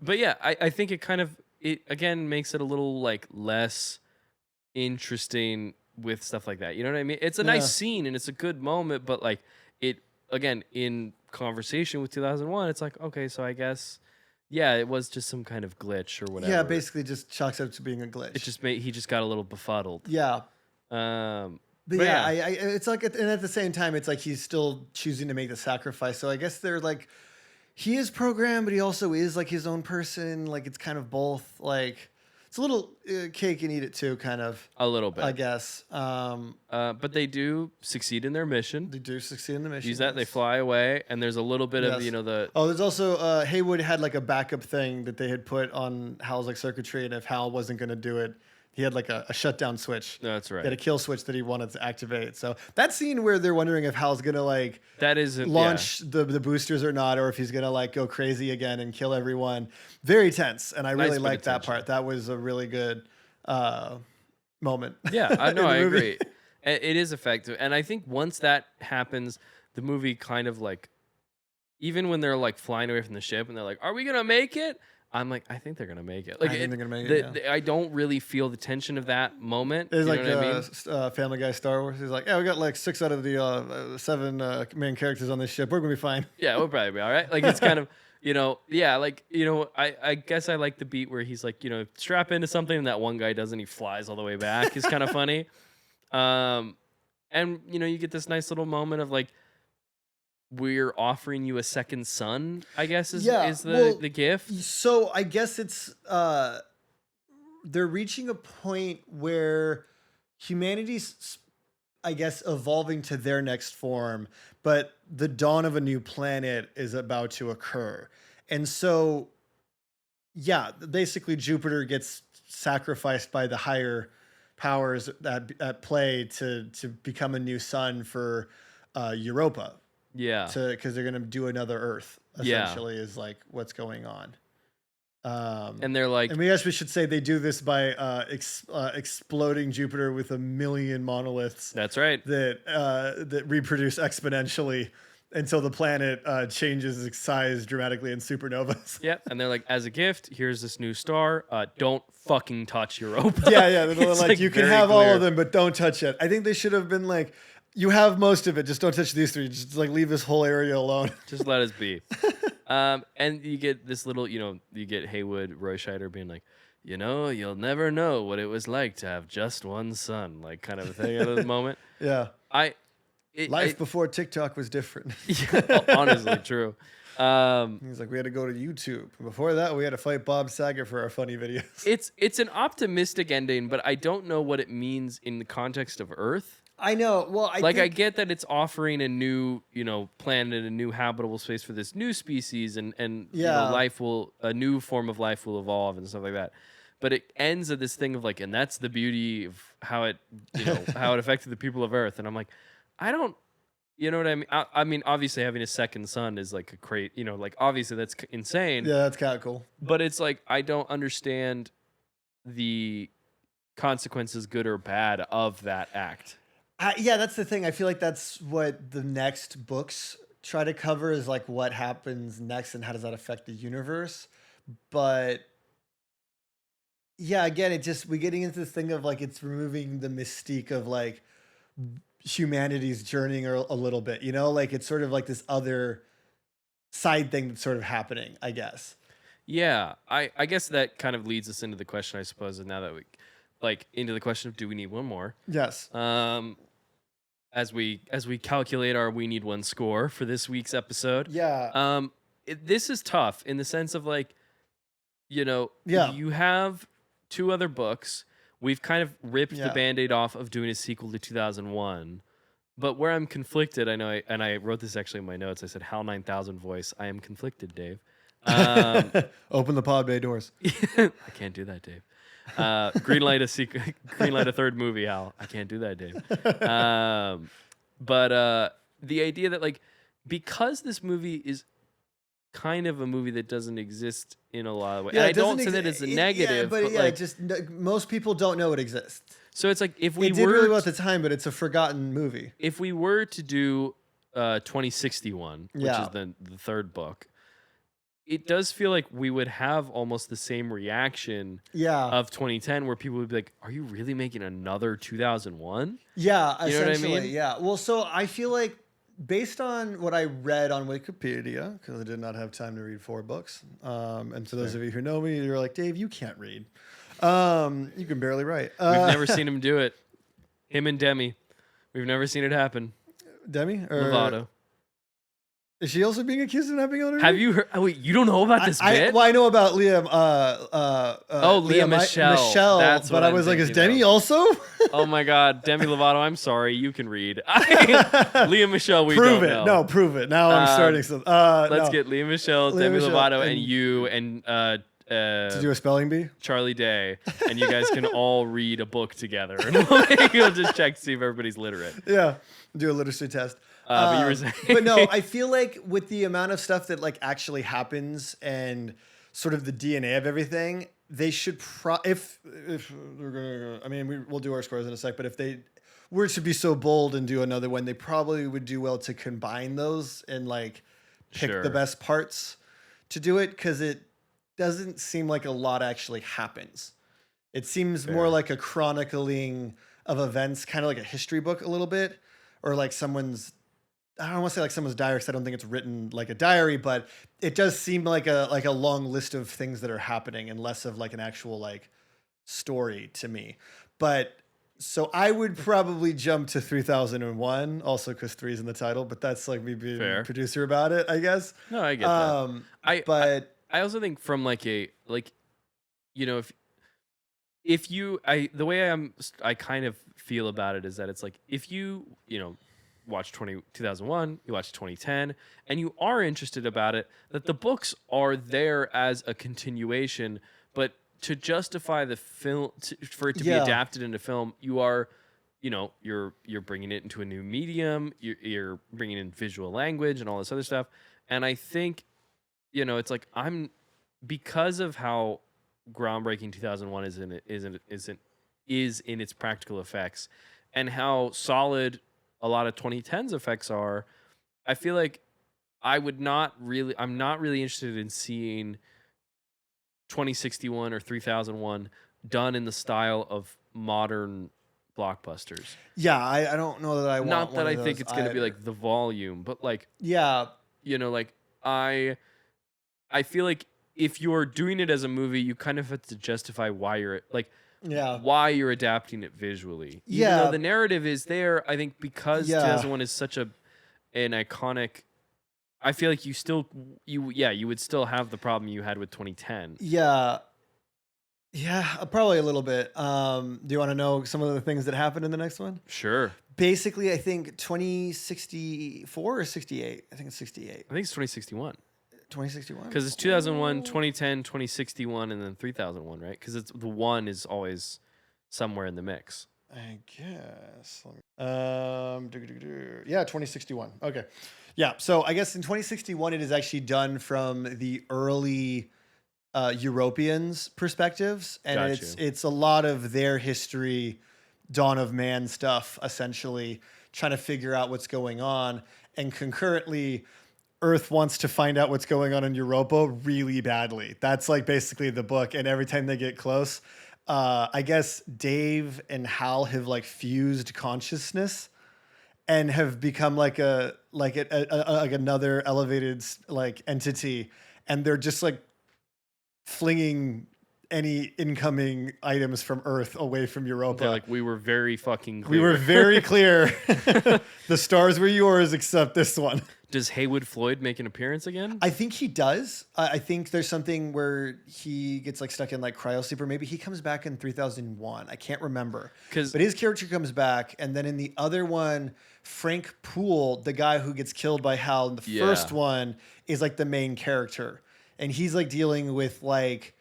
But yeah, I think it kind of again makes it a little like less interesting with stuff like that. You know what I mean? It's a nice scene and it's a good moment, but like it again in conversation with 2001, it's like, okay, so I guess it was just some kind of glitch or whatever. Yeah, basically just chalks up to being a glitch. It just he just got a little befuddled. Yeah. But yeah, it's like, and at the same time, it's like he's still choosing to make the sacrifice. So I guess they're like, he is programmed, but he also is like his own person. Like it's kind of both. Like it's a little cake and eat it too, kind of. A little bit, I guess. But they do succeed in their mission. They do succeed in the mission. Use that, they fly away, and there's a little bit of the. Oh, there's also Haywood had like a backup thing that they had put on Hal's like circuitry, and if Hal wasn't going to do it, he had like a shutdown switch. No, that's right. He had a kill switch that he wanted to activate. So that scene where they're wondering if Hal's gonna like launch the boosters or not, or if he's gonna like go crazy again and kill everyone, very tense. And I really liked that part. That was a really good moment. Yeah, I know. I agree. It is effective, and I think once that happens, the movie kind of like, even when they're like flying away from the ship and they're like, "Are we gonna make it?" I'm like, I think they're gonna make it. Like, I think they're gonna make it. I don't really feel the tension of that moment. It's like I mean? Family Guy Star Wars. He's like, yeah, we got like 6 out of the 7 main characters on this ship. We're gonna be fine. Yeah, we'll probably be all right. Like it's kind of, I guess I like the beat where he's like, strap into something and that one guy doesn't. He flies all the way back. It's kind of funny. And you get this nice little moment of like, we're offering you a second son, I guess is the gift. So I guess it's they're reaching a point where humanity's, I guess, evolving to their next form, but the dawn of a new planet is about to occur. And so, basically Jupiter gets sacrificed by the higher powers at play to become a new sun for Europa. Yeah. Because they're going to do another Earth, essentially, is like what's going on. And they're like... And we should say they do this by exploding Jupiter with 1 million monoliths. That's right. That reproduce exponentially until the planet changes its size dramatically in supernovas. Yep. And they're like, as a gift, here's this new star. Don't fucking touch Europa. Yeah. They're like, you can have all of them, but don't touch it. I think they should have been like... You have most of it. Just don't touch these 3. Just like leave this whole area alone. Just let us be. And you get this little, you get Haywood, Roy Scheider being like, you'll never know what it was like to have just one son, like kind of a thing at this moment. Yeah. Life before TikTok was different. Yeah, honestly, true. He's like, we had to go to YouTube. Before that, we had to fight Bob Saget for our funny videos. It's an optimistic ending, but I don't know what it means in the context of Earth. I know. Well, I get that it's offering a new, planet, a new habitable space for this new species, and a new form of life will evolve and stuff like that. But it ends at this thing of like, and that's the beauty of how it, how it affected the people of Earth. And I'm like, I don't, you know what I mean? I mean, obviously having a second son is like a great, like obviously that's insane. Yeah, that's kind of cool. But it's like, I don't understand the consequences, good or bad, of that act. That's the thing. I feel like that's what the next books try to cover, is like what happens next and how does that affect the universe. But again, we're getting into this thing of like, it's removing the mystique of like humanity's journeying a little bit, like it's sort of like this other side thing that's sort of happening, I guess. Yeah, I guess that kind of leads us into the question, I suppose, and now that we into the question of, do we need one more? Yes. As we calculate our We Need One score for this week's episode. Yeah. This is tough in the sense of like, you have 2 other books. We've kind of ripped the Band-Aid off of doing a sequel to 2001. But where I'm conflicted, I know, and I wrote this actually in my notes. I said, HAL 9000 voice. I am conflicted, Dave. Open the pod bay doors. I can't do that, Dave. Greenlight a third movie, Hal. I can't do that, Dave. But the idea that like because this movie is kind of a movie that doesn't exist in a lot of ways. Yeah, I don't say that it's a negative, but like just most people don't know it exists. So it's like if we it did really well at the time, but it's a forgotten movie. If we were to do 2061, which is the third book, it does feel like we would have almost the same reaction of 2010, where people would be like, "Are you really making another 2001?" Yeah, you know essentially, what I mean? Yeah. Well, so I feel like based on what I read on Wikipedia, because I did not have time to read 4 books, and for those of you who know me, you're like, Dave, you can't read. You can barely write. We've never seen him do it. Him and Demi. We've never seen it happen. Demi? Or Lovato. Is she also being accused of not being able to read? Have you heard? Oh, wait, you don't know about this bit? I know about Liam. Leah Michelle. That's but I was like, is Demi also? Oh my God, Demi Lovato. I'm sorry, you can read. Leah Michelle, we prove don't it. know. No, prove it. Now I'm starting some. Let's get Leah Michelle, Demi Lovato, and you and to do a spelling bee, Charlie Day, and you guys can all read a book together, and we'll just check to see if everybody's literate. Yeah, do a literacy test. But you were saying, but no, I feel like with the amount of stuff that like actually happens and sort of the DNA of everything, they should if we're gonna, I mean, we'll do our scores in a sec, but if they were to be so bold and do another one, they probably would do well to combine those and like pick the best parts to do it, because it doesn't seem like a lot actually happens. It seems more like a chronicling of events, kind of like a history book a little bit, or like I don't want to say like someone's diary, because I don't think it's written like a diary, but it does seem like a long list of things that are happening and less of like an actual like story to me. But so I would probably jump to 3001, also because 3 is in the title, but that's like me being a producer about it, I guess. No, I get that. I also think from like the way I kind of feel about it is that it's like if you watch 2001, you watch 2010, and you are interested about it, that the books are there as a continuation, but to justify the film, for it to be adapted into film, you are, you're bringing it into a new medium, you're bringing in visual language and all this other stuff, and I think, it's like because of how groundbreaking 2001 is in its practical effects, and how solid a lot of 2010's effects are, I feel like I'm not really interested in seeing 2061 or 3001 done in the style of modern blockbusters. Yeah, I don't know that I want. Not that I think it's going to be like The Volume, but like I feel like if you're doing it as a movie, you kind of have to justify why you're why you're adapting it visually. Even though the narrative is there, I think because 2001 is such an iconic, I feel like you would still have the problem you had with 2010. Yeah, probably a little bit. Do you want to know some of the things that happened in the next one? Sure. Basically, I think 2064 or 68. I think it's 68. I think it's 2061. 2061? Because it's 2001, 2010, 2061, and then 3001, right? Because the 1 is always somewhere in the mix. I guess. 2061. Okay. Yeah, so I guess in 2061, it is actually done from the early Europeans' perspectives. And it's a lot of their history, dawn of man stuff, essentially, trying to figure out what's going on. And concurrently, Earth wants to find out what's going on in Europa really badly. That's like basically the book. And every time they get close, I guess Dave and Hal have like fused consciousness and have become like another elevated like entity. And they're just like flinging any incoming items from Earth away from Europa. They're like, we were very fucking clear. We were very clear. The stars were yours except this one. Does Haywood Floyd make an appearance again? I think he does. I think there's something where he gets like stuck in like cryosleep, or maybe he comes back in 3001. I can't remember. But his character comes back, and then in the other one, Frank Poole, the guy who gets killed by Hal in the first one, is like the main character. And he's like dealing with like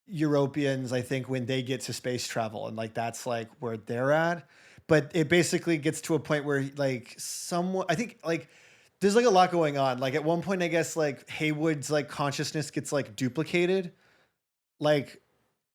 Europeans, I think, when they get to space travel, and like that's like where they're at. but it basically gets to a point where like someone, I think like there's like a lot going on. Like at one point, I guess like Haywood's like consciousness gets like duplicated, like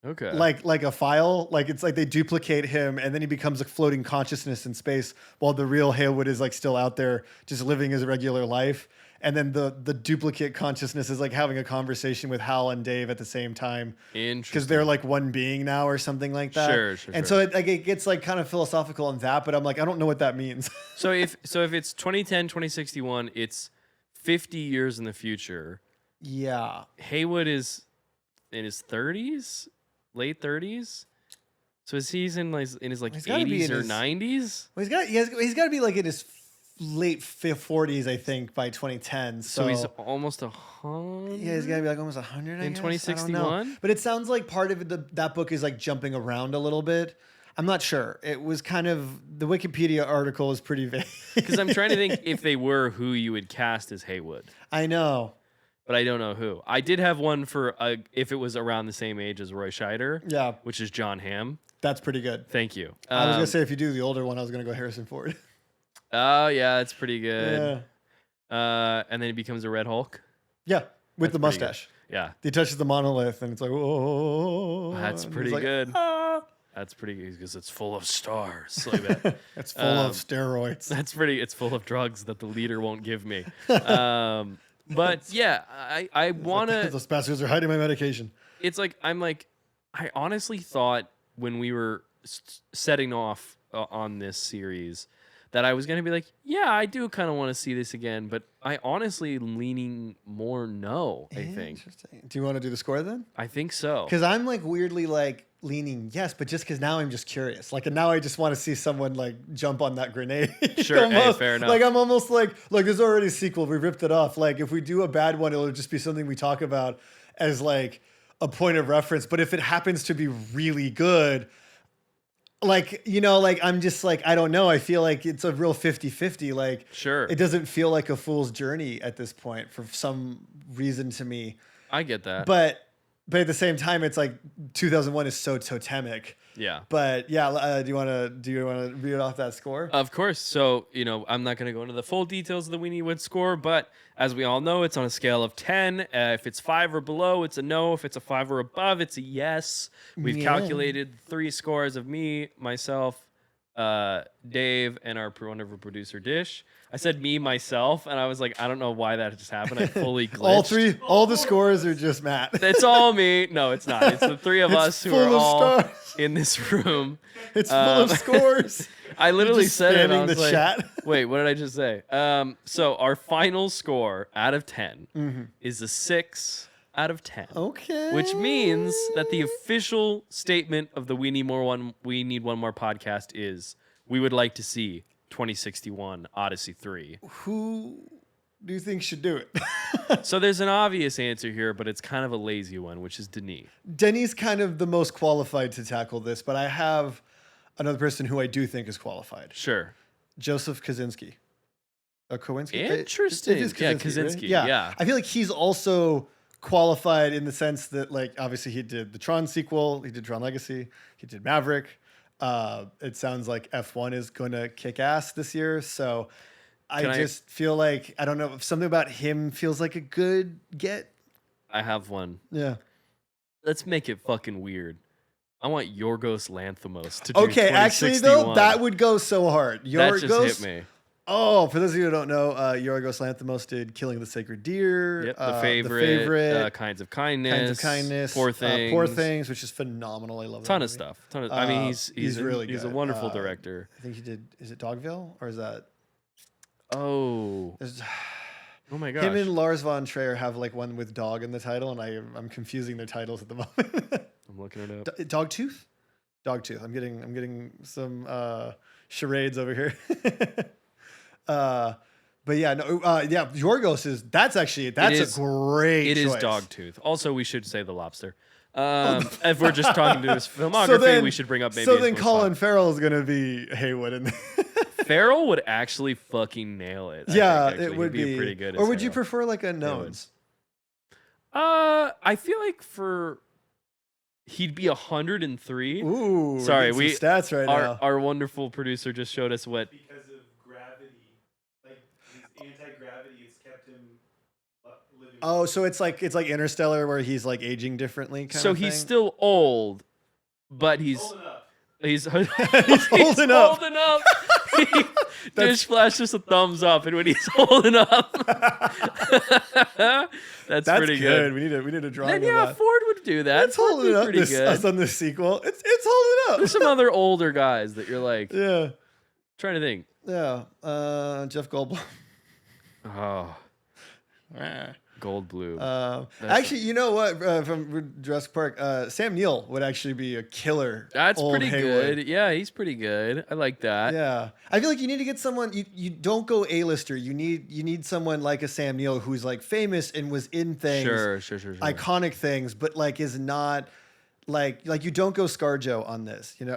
okay, like a file. Like it's like they duplicate him, and then he becomes a floating consciousness in space, while the real Haywood is like still out there, just living his regular life. And then the duplicate consciousness is like having a conversation with Hal and Dave at the same time. Interesting. Because they're like one being now or something like that. Sure. And so it gets like kind of philosophical on that, but I'm like, I don't know what that means. So if it's 2010, 2061, it's 50 years in the future. Yeah. Haywood is in his 30s, late 30s. So is he's in his like 80s or 90s? Well, he's got to be like in his late 40s, I think, by 2010. So he's almost 100. Yeah, he's got to be like almost 100 in 2061. But it sounds like part of that book is like jumping around a little bit. I'm not sure. It was kind of, the Wikipedia article is pretty vague. Because I'm trying to think if they were who you would cast as Haywood. I know. But I don't know who. I did have one for if it was around the same age as Roy Scheider. Yeah. Which is John Hamm. That's pretty good. Thank you. I was going to say if you do the older one, I was going to go Harrison Ford. Oh, yeah, that's pretty good. Yeah. And then he becomes a Red Hulk. Yeah, with the mustache. Yeah. He touches the monolith, and it's like, oh. That's pretty good. That's pretty good because it's full of stars. Like that. It's full of steroids. It's full of drugs that the leader won't give me. But yeah, I want to. Those bastards are hiding my medication. It's like, I honestly thought when we were setting off on this series that I was going to be like, yeah, I do kind of want to see this again, but I honestly am leaning more no, I think. Interesting. Do you want to do the score then? I think so. Because I'm like weirdly like leaning yes, but just because now I'm just curious. Like, and now I just want to see someone like jump on that grenade. Sure, hey, fair enough. Like, I'm almost like, look, there's already a sequel. We ripped it off. Like, if we do a bad one, it'll just be something we talk about as like a point of reference. But if it happens to be really good, like, you know, like, I'm just like, I don't know. I feel like it's a real 50-50. Like, sure, it doesn't feel like a fool's journey at this point for some reason to me. I get that. But at the same time, it's like 2001 is so totemic. Yeah. But yeah, do you want to read off that score? Of course. So, you know, I'm not going to go into the full details of the Weenie Wood score, but as we all know, it's on a scale of 10. If it's 5 or below, it's a no. If it's a 5 or above, it's a yes. We've calculated 3 scores of me, myself, Dave, and our wonderful producer Dish. I said me, myself, and I was like, I don't know why that just happened. I fully glitched. all the scores are just Matt. It's all me. No, it's not. It's the 3 of us who are all in this room. It's full of scores. I literally said it. I was the chat. Wait, what did I just say? So our final score out of 10 is a 6 out of 10. Okay. Which means that the official statement of the We Need One More podcast is we would like to see 2061 Odyssey 3. Who do you think should do it? So there's an obvious answer here, but it's kind of a lazy one, which is Denis. Denis kind of the most qualified to tackle this, but I have another person who I do think is qualified. Sure. Joseph Kosinski. Kowinski? Interesting. It is Kosinski, Kosinski. Right? Yeah. I feel like he's also qualified in the sense that, like, obviously he did the Tron sequel, he did Tron Legacy, he did Maverick. It sounds like F1 is going to kick ass this year. So I just feel like, I don't know, something about him feels like a good get. I have one. Yeah. Let's make it fucking weird. I want Yorgos Lanthimos to do 2061. Okay, actually, though, that would go so hard. That just hit me. Oh, for those of you who don't know, Yorgos Lanthimos did Killing the Sacred Deer. Yep, the favorite Kinds of Kindness. Poor Things, which is phenomenal. I love it. Ton of stuff. I mean, he's really good. He's a wonderful director. I think he did. Is it Dogville or is that? Oh my gosh. Him and Lars von Trier have like one with dog in the title, and I'm confusing their titles at the moment. I'm looking it up. Dogtooth. I'm getting some charades over here. But yeah, no, Yorgos that's a great. It choice. Is Dogtooth. Also, we should say the Lobster. If we're just talking to his filmography, we should bring up maybe. So then Colin Farrell is gonna be Haywood, and Farrell would actually fucking nail it. Yeah, it would be pretty good. Or would you prefer like a Knowns? I feel like for He'd be 103. Ooh, sorry, we stats right now. Our wonderful producer just showed us what. Because of gravity, like his anti-gravity, it's kept him living. Oh, so it's like Interstellar, where he's like aging differently. So he's still old, but he's he's holding up. Holding up. Dish flash just a thumbs up, and when he's holding up, that's pretty good. We need to draw. Then Ford would do that. It's holding up. Us on this sequel. It's holding up. There's some other older guys that you're like, trying to think. Yeah, Jeff Goldblum. Oh. Goldblum. Actually, you know what? From Jurassic Park, Sam Neill would actually be a killer. That's pretty Haywood. good. Yeah, he's pretty good. I like that. Yeah, I feel like you need to get someone. You don't go A-lister. You need someone like a Sam Neill who's like famous and was in things, sure. iconic things, but like is not. Like you don't go ScarJo on this, you know.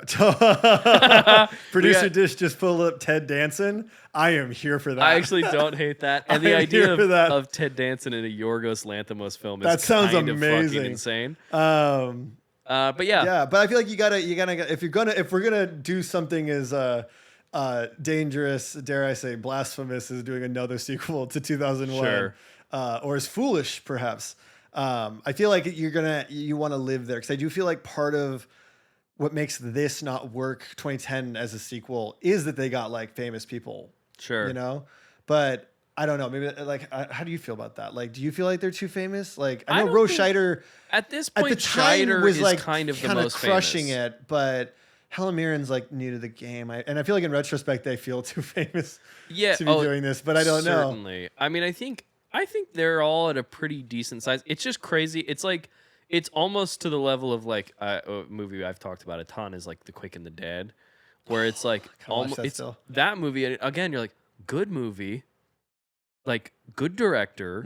Producer Dish just pulled up Ted Danson. I am here for that. I actually don't hate that. And the idea of Ted Danson in a Yorgos Lanthimos film is sounds kind amazing. Of fucking insane. But yeah, but I feel like you gotta if we're gonna do something as dangerous, dare I say, blasphemous as doing another sequel to 2001, or as foolish perhaps. I feel like you want to live there, because I do feel like part of what makes this not work 2010 as a sequel is that they got like famous people, you know. But I don't know. Maybe like, how do you feel about that? Like, do you feel like they're too famous? Like, I know Rose Scheider at this point, at the time Scheider was is like kind of the most crushing famous. it, but Helen Mirren's like new to the game. And I feel like in retrospect they feel too famous to be doing this, but I don't know. Certainly. I mean, I think they're all at a pretty decent size. It's just crazy. It's like, it's almost to the level of like a movie I've talked about a ton is like The Quick and the Dead, where it's like almost that movie again. You're like, good movie, like good director,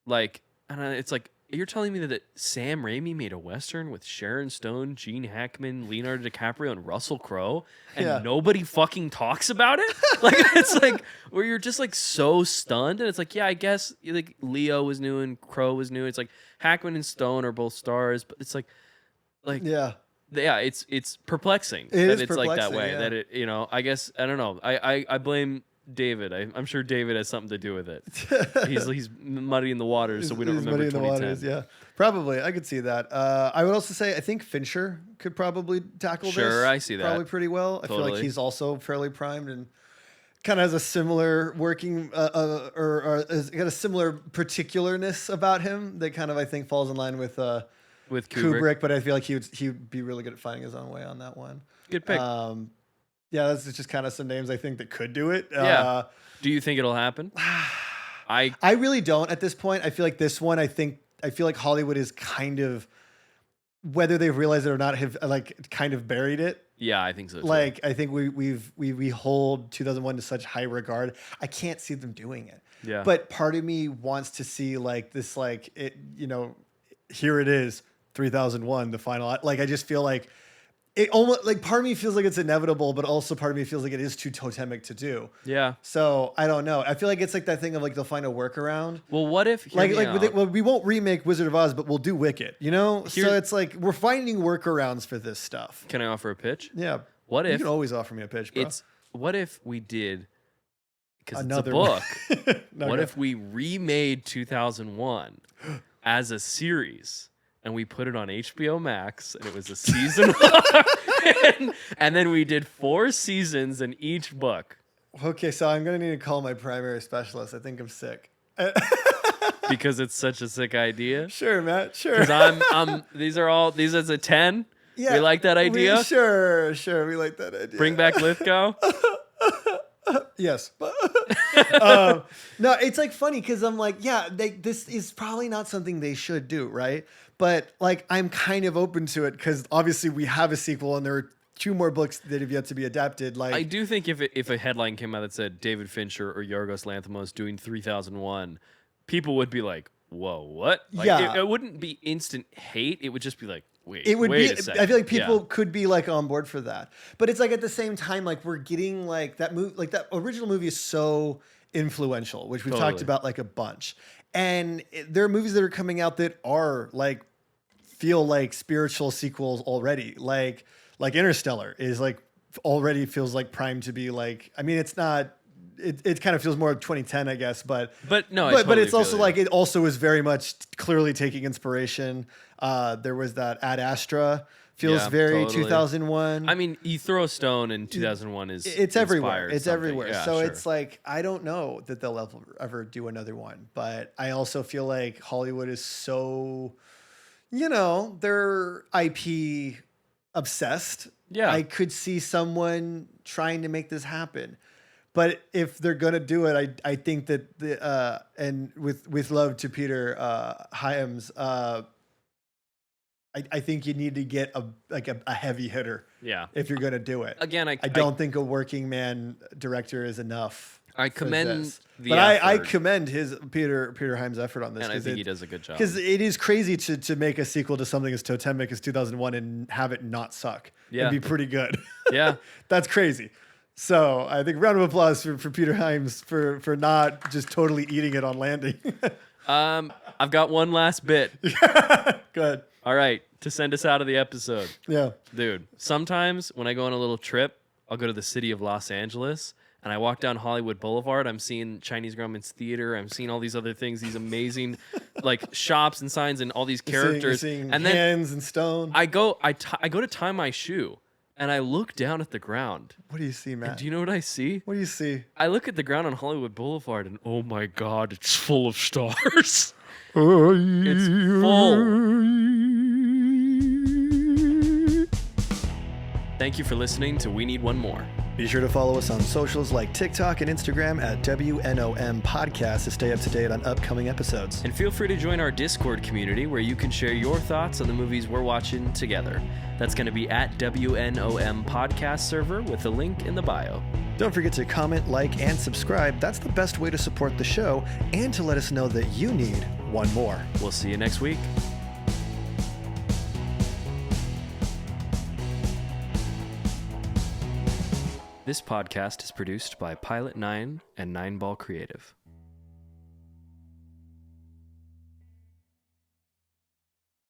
like, and it's like, you're telling me that Sam Raimi made a Western with Sharon Stone, Gene Hackman, Leonardo DiCaprio, and Russell Crowe, and nobody fucking talks about it? Like, it's like, where you're just like so stunned, and it's like, yeah, I guess like Leo was new and Crowe was new. It's like Hackman and Stone are both stars, but it's like it's perplexing that it's like that way. That it, you know, I guess, I don't know. I blame David. I'm sure David has something to do with it. He's muddying the waters, so we don't remember 2010. Yeah, probably. I could see that. I would also say I think Fincher could probably tackle this. Sure, I see that probably pretty well. Totally. I feel like he's also fairly primed and kind of has a similar working or has got a similar particularness about him that kind of, I think, falls in line with Kubrick. But I feel like he would be really good at finding his own way on that one. Good pick. Yeah, that's just kind of some names I think that could do it. Yeah. Do you think it'll happen? I really don't at this point. I feel like this one, I feel like Hollywood is kind of, whether they've realized it or not, have like kind of buried it. Yeah, I think so too. Like, I think we hold 2001 to such high regard. I can't see them doing it. Yeah. But part of me wants to see like this, like, it, you know, here it is, 3001, the final. Like, I just feel like it almost, like, part of me feels like it's inevitable, but also part of me feels like it is too totemic to do. Yeah. So I don't know. I feel like it's like that thing of like they'll find a workaround. Well, what if we won't remake Wizard of Oz, but we'll do Wicked. You know, so it's like we're finding workarounds for this stuff. Can I offer a pitch? Yeah. What if you can always offer me a pitch, bro? What if we did, because it's a book. What if we remade 2001 as a series? And we put it on HBO Max, and it was a season. and then we did 4 seasons in each book. Okay, so I'm going to need to call my primary specialist. I think I'm sick. Because it's such a sick idea? Sure, Matt, sure. Because these is a 10? Yeah. We like that idea? Sure, we like that idea. Bring back Lithgow? Yes. No, it's like funny because I'm like, yeah, this is probably not something they should do, right? But like, I'm kind of open to it because obviously we have a sequel and there are 2 more books that have yet to be adapted. Like, I do think if a headline came out that said David Fincher or Yorgos Lanthimos doing 3001, people would be like, "Whoa, what?" Like, yeah, it wouldn't be instant hate. It would just be like, wait a second. I feel like people could be like on board for that, but it's like at the same time, like we're getting like that movie, like that original movie is so influential, which we've talked about like a bunch. And there are movies that are coming out that are like feel like spiritual sequels already. Like Interstellar is like already feels like primed to be like, I mean, it's not, it kind of feels more 2010, I guess, but no, but it's also like, it also is very much clearly taking inspiration. There was that Ad Astra feels very totally. 2001. I mean, you throw a stone in 2001 it's everywhere. It's something. everywhere. Yeah, so sure. it's like, I don't know that they'll ever do another one, but I also feel like Hollywood is so, they're IP obsessed. Yeah. I could see someone trying to make this happen. But if they're gonna do it, I think that and with love to Peter Hyams, I think you need to get a heavy hitter. Yeah. If you're gonna do it. Again, I don't think a working man director is enough. I commend I commend Peter Hyams' effort on this, and I think he does a good job. Because it is crazy to make a sequel to something as totemic as 2001 and have it not suck. Yeah. And be pretty good. Yeah. That's crazy. So I think round of applause for Peter Hyams for not just totally eating it on landing. I've got one last bit. Go ahead. All right, to send us out of the episode. Yeah. Dude, sometimes when I go on a little trip, I'll go to the city of Los Angeles, and I walk down Hollywood Boulevard. I'm seeing Chinese Grumman's Theater. I'm seeing all these other things, these amazing like shops and signs and all these characters. You're seeing and hands and stone. I go to tie my shoe, and I look down at the ground. What do you see, Matt? And do you know what I see? What do you see? I look at the ground on Hollywood Boulevard, and oh my God, it's full of stars. It's full. Thank you for listening to We Need One More. Be sure to follow us on socials like TikTok and Instagram at WNOM Podcast to stay up to date on upcoming episodes. And feel free to join our Discord community where you can share your thoughts on the movies we're watching together. That's going to be at WNOM Podcast server with a link in the bio. Don't forget to comment, like, and subscribe. That's the best way to support the show and to let us know that you need one more. We'll see you next week. This podcast is produced by Pilot 9 and 9 Ball Creative.